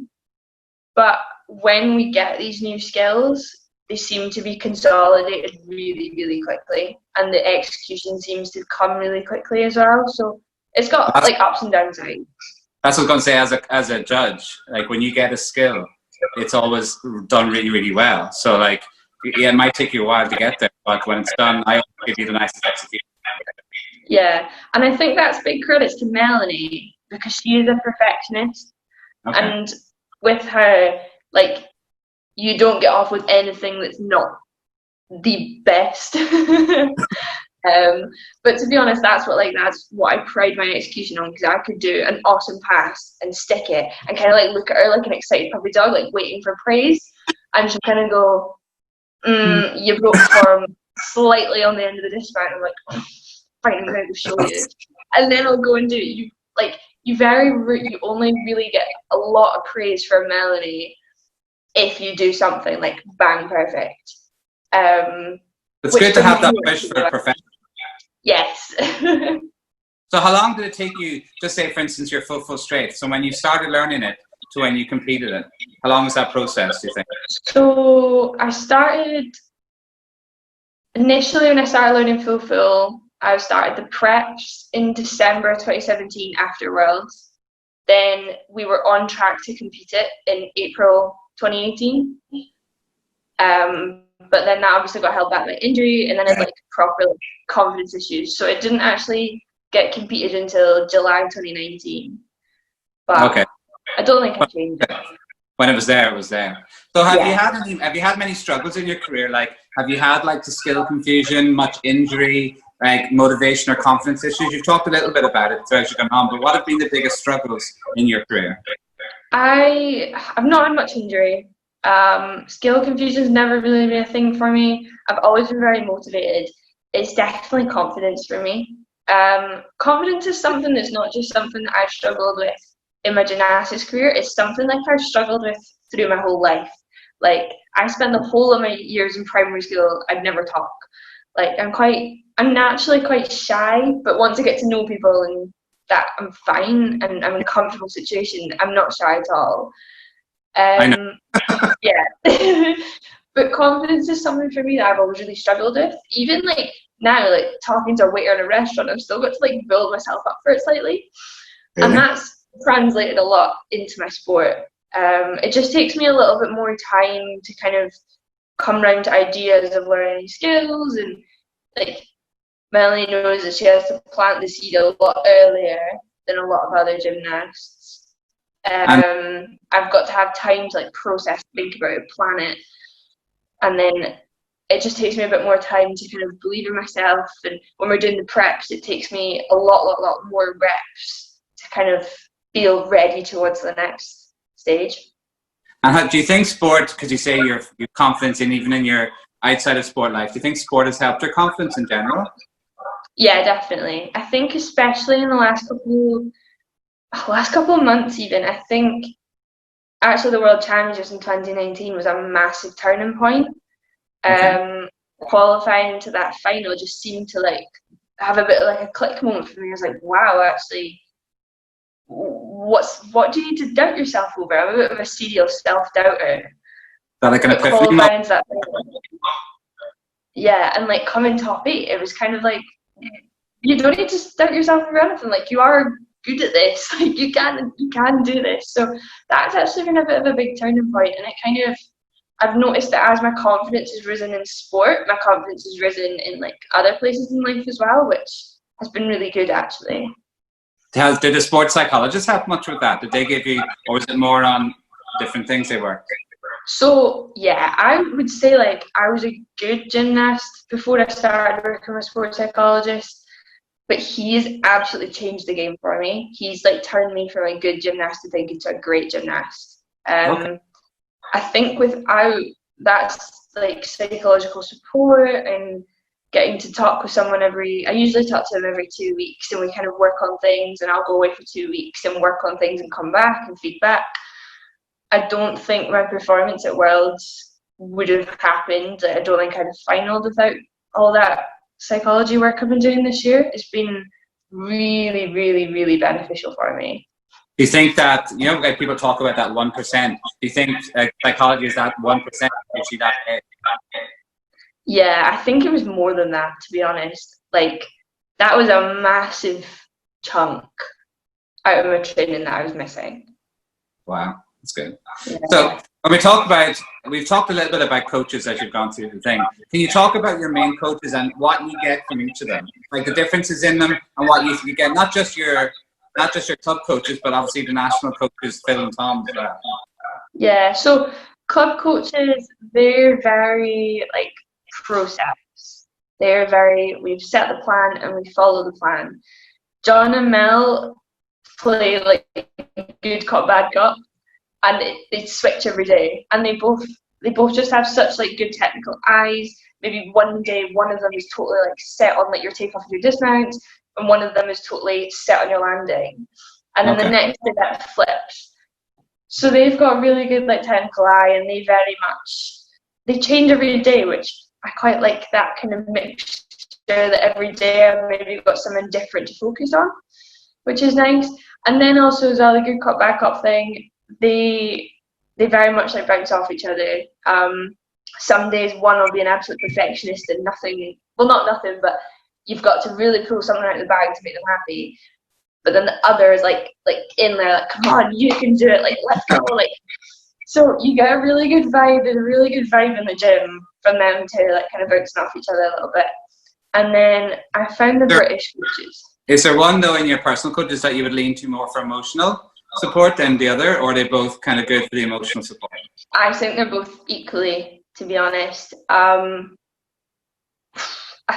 But when we get these new skills, they seem to be consolidated really, really quickly. And the execution seems to come really quickly as well. So it's got like ups and downs. That's what I was going to say as a judge. Like when you get a skill, it's always done really, really well. So like, yeah, it might take you a while to get there, but when it's done, I give you the nicest execution. Yeah, and I think that's big credits to Melanie because she is a perfectionist. Okay. And with her, like, you don't get off with anything that's not the best. But to be honest, that's what I pride my execution on, because I could do an awesome pass and stick it and kind of like look at her like an excited puppy dog, like waiting for praise, and she'll kind of go, you broke form slightly on the end of the dismount. I'm like, oh, fine, I'm going to show you. And then I'll go and do it. You only really get a lot of praise from Melanie if you do something like bang perfect. It's good to have that push for perfection. Yes. So how long did it take you, just say for instance you're full straight, so when you started learning it to when you completed it, how long was that process, do you think? So I started, initially when I started learning full, I started the preps in December 2017 after Worlds. Then we were on track to compete it in April 2018. But then that obviously got held back by injury, and then I had like proper confidence issues. So it didn't actually get competed until July 2019. But okay. I don't think I changed it. When it was there, it was there. So have you had many struggles in your career? Like, have you had like the skill confusion, much injury, like motivation or confidence issues? You've talked a little bit about it as you've gone on, but what have been the biggest struggles in your career? I've not had much injury. Skill confusion has never really been a thing for me. I've always been very motivated. It's definitely confidence for me. Confidence is something that's not just something that I've struggled with in my gymnastics career. It's something like I've struggled with through my whole life. Like, I spent the whole of my years in primary school, I'd never talk. Like, I'm naturally quite shy, but once I get to know people and that I'm fine and I'm in a comfortable situation, I'm not shy at all. I know. Yeah. But confidence is something for me that I've always really struggled with. Even like now, like talking to a waiter in a restaurant, I've still got to like build myself up for it slightly. Really? And that's translated a lot into my sport. It just takes me a little bit more time to kind of come round to ideas of learning skills, and like Melanie knows that she has to plant the seed a lot earlier than a lot of other gymnasts. I've got to have time to like process, think about it, plan it, and then it just takes me a bit more time to kind of believe in myself. And when we're doing the preps, it takes me a lot more reps to kind of feel ready towards the next stage. And do you think sport, because you say your confidence in even in your outside of sport life, do you think sport has helped your confidence in general? Yeah, definitely. I think especially in the last couple of months even, I think actually the World Championships in 2019 was a massive turning point. Okay. Qualifying to that final just seemed to like have a bit of like a click moment for me. I was like, wow, actually, what do you need to doubt yourself over? I'm a bit of a serial self-doubter. That like an epiphany? Yeah, and like coming top 8, it was kind of like, you don't need to doubt yourself over anything. Like, you are good at this. Like, you can do this. So that's actually been a bit of a big turning point, and it kind of, I've noticed that as my confidence has risen in sport, my confidence has risen in like other places in life as well, which has been really good actually. Did the sports psychologists help much with that? Did they give you, or was it more on different things they were? So yeah, I would say like I was a good gymnast before I started working with a sports psychologist, but he's absolutely changed the game for me. He's like turned me from a good gymnast to thinking to a great gymnast. Okay. I think without that like psychological support and getting to talk with someone I usually talk to them every 2 weeks, and we kind of work on things, and I'll go away for 2 weeks and work on things and come back and feedback. I don't think my performance at Worlds would have happened. I don't think I'd have finaled without all that psychology work I've been doing this year. It's been really, really, really beneficial for me. Do you think that, like people talk about that 1%, do you think psychology is that 1% gives you that edge? Yeah, I think it was more than that, to be honest. Like, that was a massive chunk out of my training that I was missing. Wow, that's good. Yeah. So when we've talked a little bit about coaches as you've gone through the thing. Can you talk about your main coaches and what you get from each of them? Like the differences in them and what you get, not just your club coaches, but obviously the national coaches, Phil and Tom as well. Yeah, so club coaches, they're very like process. We've set the plan and we follow the plan. John and Mel play like good cop, bad cop, and they switch every day. And they both just have such like good technical eyes. Maybe one day one of them is totally like set on like your takeoff and your dismount, and one of them is totally set on your landing. And then the next day that flips. So they've got really good like technical eye, and they change every day, which I quite like that kind of mixture that every day I've maybe got something different to focus on, which is nice. And then also as well, the good cop, bad cop thing, they very much like bounce off each other. Some days one will be an absolute perfectionist and not nothing, but you've got to really pull something out of the bag to make them happy. But then the other is like in there, like, come on, you can do it, like, let's go, like. So you get a really good vibe. There's a really good vibe in the gym from them to like kind of bouncing off each other a little bit. And then I found the British coaches. Is there one though in your personal coaches that you would lean to more for emotional support than the other, or are they both kind of good for the emotional support? I think they're both equally, to be honest. I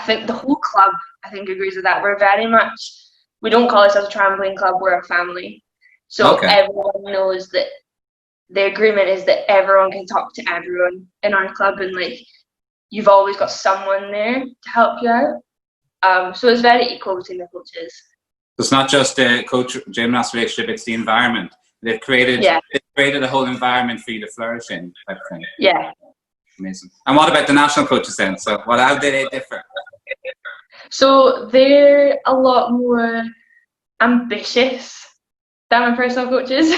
think the whole club, agrees with that. We don't call ourselves a trampoline club, we're a family. So everyone knows that the agreement is that everyone can talk to everyone in our club, and like you've always got someone there to help you out. So it's very equal between the coaches. It's not just a coach-gymnast relationship, it's the environment. They've created a whole environment for you to flourish in, type of thing. Yeah. Amazing. And what about the national coaches then? So how do they differ? So they're a lot more ambitious than my personal coaches.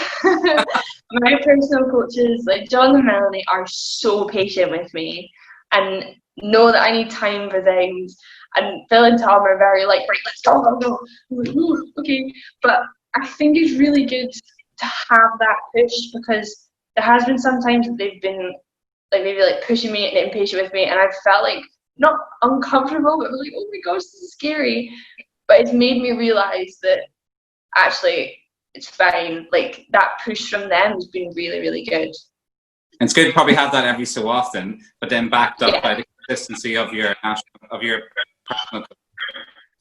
My personal coaches, like John and Melanie, are so patient with me and know that I need time for things. And Phil and Tom are very like, right, let's go. I'm like, okay. But I think it's really good to have that push, because there has been some times that they've been like maybe like pushing me and impatient with me, and I've felt like not uncomfortable, but I was like, oh my gosh, this is scary. But it's made me realize that actually it's fine. Like that push from them has been really, really good. And it's good to probably have that every so often, but then backed up by the consistency of your personal coach.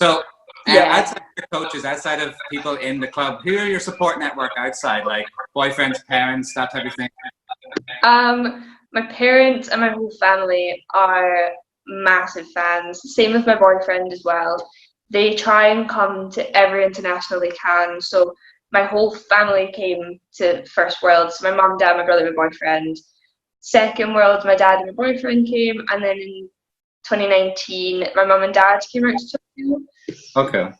So outside of your coaches, outside of people in the club, who are your support network outside, like boyfriends, parents, that type of thing? My parents and my whole family are massive fans. Same with my boyfriend as well. They try and come to every international they can. So my whole family came to first Worlds. My mum, dad, my brother, my boyfriend. Second Worlds, my dad and my boyfriend came. And then in 2019, my mum and dad came out to Tokyo. Okay.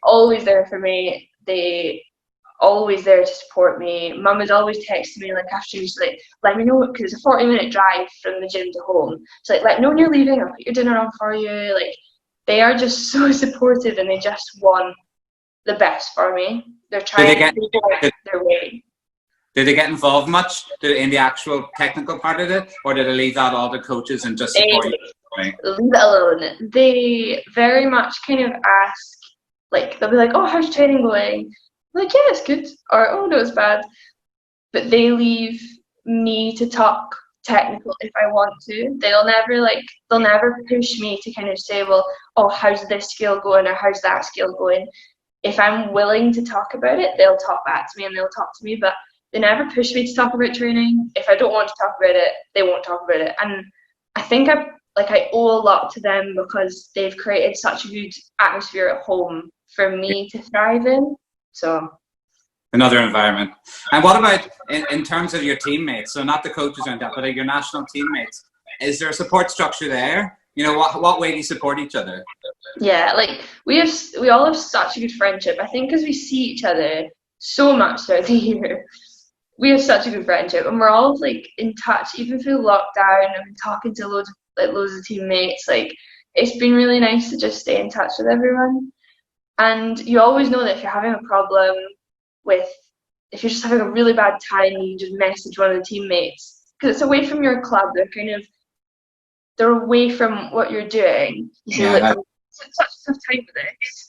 Always there for me. They always there to support me. Mum is always texting me like after, she's like, let me know, because it's a 40-minute drive from the gym to home. She's like, let me know when you're leaving, I'll put your dinner on for you. Like, they are just so supportive, and they just want the best for me. They're trying to figure their way. Did they get involved much in the actual technical part of it, or did they leave that all the coaches and just support you? Leave it alone. They very much kind of ask, like, they'll be like, oh, how's training going? I'm like, yeah, it's good. Or, oh, no, it's bad. But they leave me to talk technical if I want to. They'll never push me to kind of say, well, oh, how's this skill going, or how's that skill going? If I'm willing to talk about it, they'll talk back to me and they'll talk to me, but they never push me to talk about training. If I don't want to talk about it, they won't talk about it. And I think I owe a lot to them because they've created such a good atmosphere at home for me to thrive in. So another environment. And what about in terms of your teammates? So not the coaches and that, but your national teammates. Is there a support structure there? You know, what way do you support each other? Yeah, like we all have such a good friendship. I think because we see each other so much throughout the year, we have such a good friendship, and we're all like in touch even through lockdown. I've been talking to loads of teammates. Like, it's been really nice to just stay in touch with everyone. And you always know that if you're having a problem if you're just having a really bad time, you just message one of the teammates because it's away from your club. They're away from what you're doing. You say, like, it's such a tough time for this.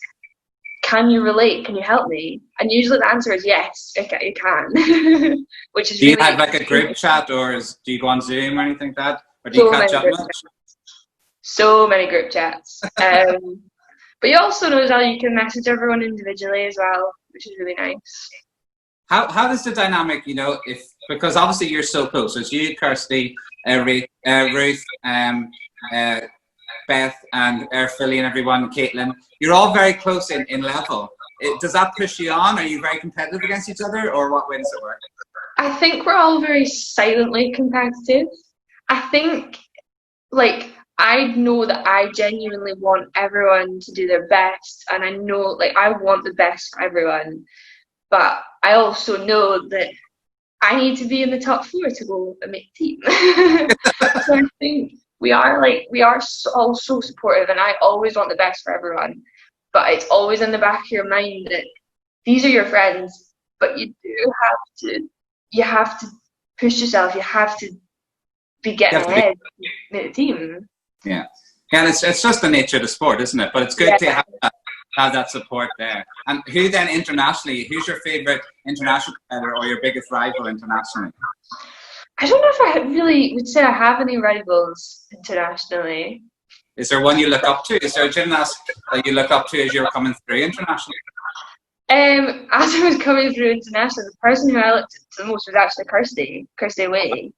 Can you relate? Can you help me? And usually the answer is yes, you can. Which is. Do you have like a group chat, or do you go on Zoom or anything like that, or do you catch up much? So many group chats. But you also know as well you can message everyone individually as well, which is really nice. How does the dynamic, you know, because obviously you're so close. So it's you, Kirsty, Ruth, Beth, and Philly, and everyone, Caitlin. You're all very close in level. Does that push you on? Are you very competitive against each other, or what way does it work? I think we're all very silently competitive. I think, like, I know that I genuinely want everyone to do their best, and I know, like, I want the best for everyone. But I also know that I need to be in the top 4 to go and make the team. So I think we are all so supportive, and I always want the best for everyone. But it's always in the back of your mind that these are your friends, but you have to push yourself. You have to be getting ahead to make the team. Yeah, it's just the nature of the sport, isn't it? But it's good to have that support there. And who then internationally? Who's your favorite international competitor or your biggest rival internationally? I don't know if I really would say I have any rivals internationally. Is there one you look up to? Is there a gymnast that you look up to as you're coming through internationally? As I was coming through international, the person who I looked at the most was actually Kirsty Way.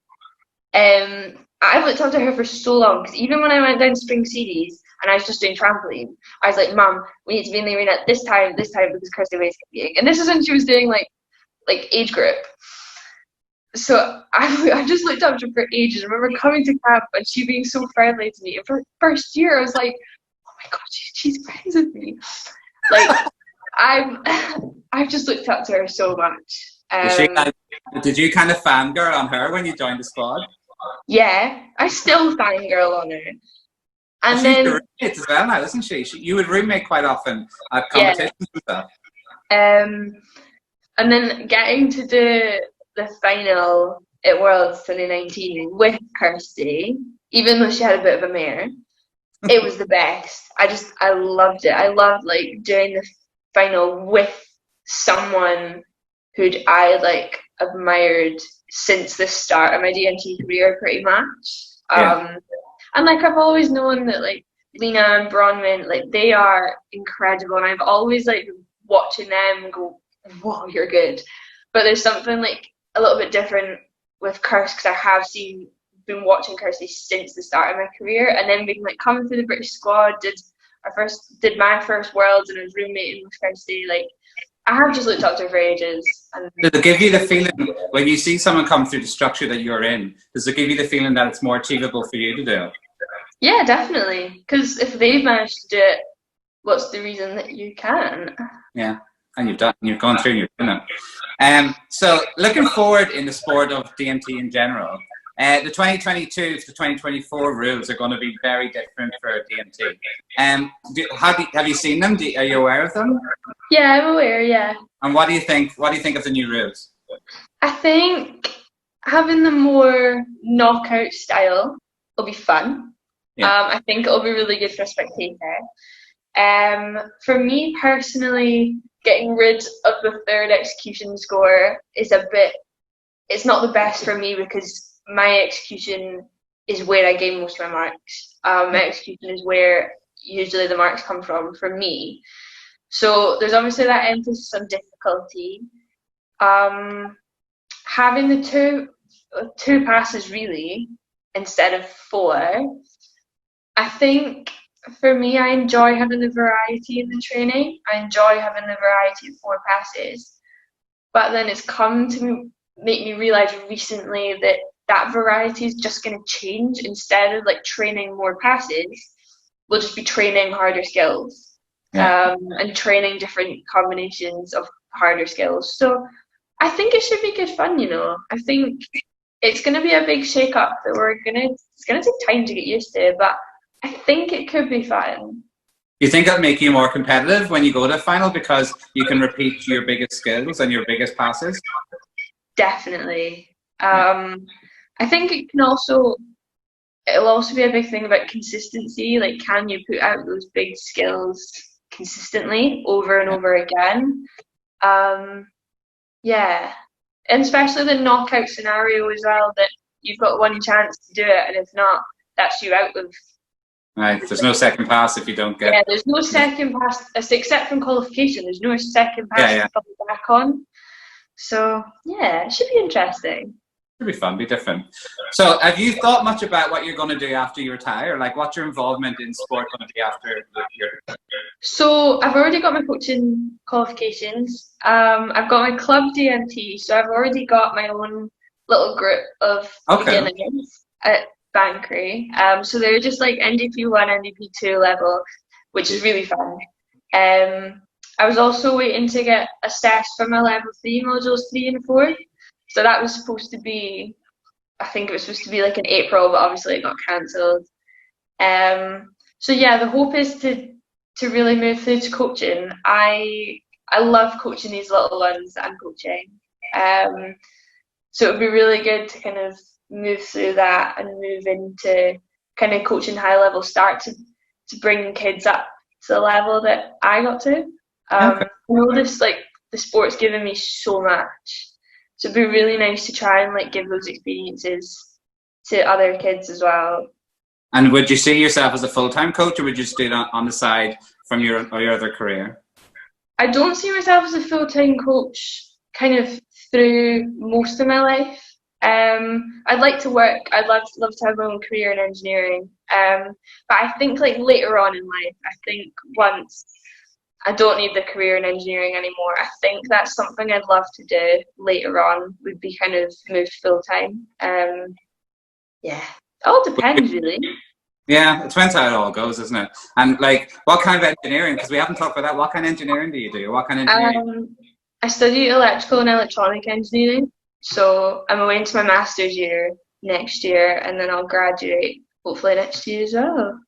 I've looked up to her for so long, because even when I went down Spring Series and I was just doing trampoline, I was like, Mum, we need to be in the arena at this time, because Kirsty Way is competing. And this is when she was doing like age group. So I just looked up to her for ages. I remember coming to camp and she being so friendly to me. And for first year, I was like, oh my God, she's friends with me. Like, I've just looked up to her so much. Did you kind of fangirl on her when you joined the squad? Yeah, I still fangirl on her. And she's then your roommate as well now, isn't she? You would roommate quite often at competitions and stuff. And then getting to do the final at Worlds 2019 with Kirsty, even though she had a bit of a mare, it was the best. I loved it. I loved like doing the final with someone who'd I admired since the start of my DMT career, pretty much. And like I've always known that like Lena and Bronwyn, like they are incredible, and I've always like watching them go, whoa, you're good. But there's something like a little bit different with Kirsty, because I have been watching Kirsty since the start of my career, and then being like coming through the British squad, did my first Worlds, and I was roommating with Kirsty. Like, I have just looked up to her for ages. And does it give you the feeling when you see someone come through the structure that you're in? Does it give you the feeling that it's more achievable for you to do? Yeah, definitely. Because if they've managed to do it, what's the reason that you can't? Yeah, and you've gone through and you're doing it. So looking forward in the sport of DMT in general, the 2022 to 2024 rules are going to be very different for DMT. Have you seen them? Are you aware of them? Yeah, I'm aware. Yeah. And what do you think? What do you think of the new rules? I think having the more knockout style will be fun. Yeah. I think it'll be really good for a spectator. For me personally, getting rid of the third execution score is it's not the best for me, because my execution is where I gain most of my marks. My execution is where usually the marks come from for me. So there's obviously that emphasis on difficulty. having the two passes really instead of 4, I think for me, I enjoy having the variety in the training. I enjoy having the variety of 4 passes. But then it's come to make me realise recently that that variety is just going to change. Instead of like training more passes, we'll just be training harder skills, and training different combinations of harder skills. So I think it should be good fun, you know. I think it's going to be a big shake-up that it's going to take time to get used to, but I think it could be fun. You think that'll make you more competitive when you go to final because you can repeat your biggest skills and your biggest passes? Definitely. I think it'll also be a big thing about consistency. Like, can you put out those big skills consistently over and over again? Yeah. And especially the knockout scenario as well, that you've got one chance to do it, and if not, that's you out of. Right, there's no second pass if you don't get. Yeah, there's no second pass, except from qualification. There's no second pass to fall back on. So yeah, it should be interesting. It'll be fun, be different. So, have you thought much about what you're going to do after you retire? Like, what's your involvement in sport going to be after your? So, I've already got my coaching qualifications. I've got my club DMT, so I've already got my own little group of beginners at Bankery. So they're just like NDP1, NDP2 level, which is really fun. I was also waiting to get assessed for my level 3 modules 3 and 4. So that was supposed to be, I think it was supposed to be like in April, but obviously it got cancelled. So yeah, the hope is to really move through to coaching. I love coaching these little ones that I'm coaching. So it would be really good to kind of move through that and move into kind of coaching high level, start to bring kids up to the level that I got to. I know this, like, the sport's given me so much, so it'd be really nice to try and like give those experiences to other kids as well. And would you see yourself as a full-time coach, or would you just do it on the side from your other career? I don't see myself as a full-time coach kind of through most of my life. I'd like to work. I'd love to have my own career in engineering. But I think like later on in life, I think once I don't need the career in engineering anymore, I think that's something I'd love to do later on, would be kind of moved full time. Yeah, it all depends really. Yeah, it depends how it all goes, isn't it? And like, what kind of engineering? Because we haven't talked about that. What kind of engineering do you do? What kind of engineering? I study electrical and electronic engineering. So I'm away into my master's year next year, and then I'll graduate hopefully next year as well.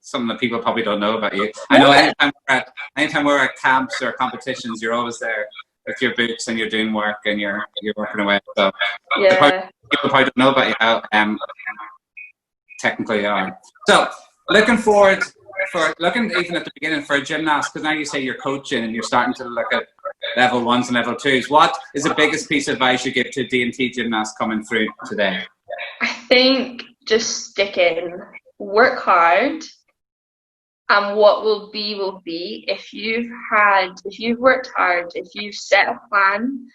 Something that people probably don't know about you. I know anytime we're at camps or competitions, you're always there with your boots and you're doing work and you're working away. So yeah, people probably don't know about you how technically you are. So looking forward looking even at the beginning for a gymnast, because now you say you're coaching and you're starting to look at level 1s and level 2s. What is the biggest piece of advice you give to DMT gymnasts coming through today? I think just stick in, work hard, and what will be. If you've worked hard, if you've set a plan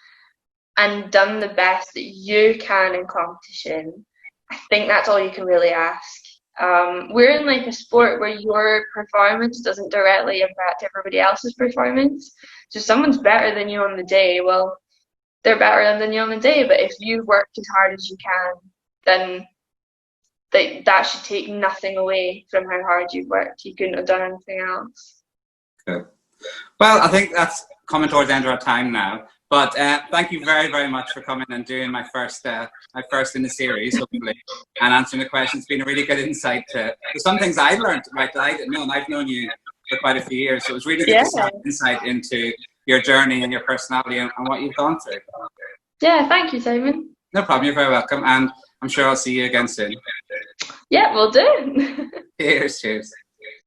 and done the best that you can in competition, I think that's all you can really ask. We're in like a sport where your performance doesn't directly impact everybody else's performance. So if someone's better than you on the day, well, they're better than you on the day. But if you've worked as hard as you can, then that should take nothing away from how hard you've worked. You couldn't have done anything else. Okay. Well, I think that's coming towards the end of our time now. But thank you very, very much for coming and doing my first in the series, hopefully, and answering the questions. It's been a really good insight to some things I learned, right, that I didn't know, and I've known you for quite a few years. So it was really good to have insight into your journey and your personality and what you've gone through. Yeah, thank you, Simon. No problem. You're very welcome, and I'm sure I'll see you again soon. Yeah, we'll do. Cheers.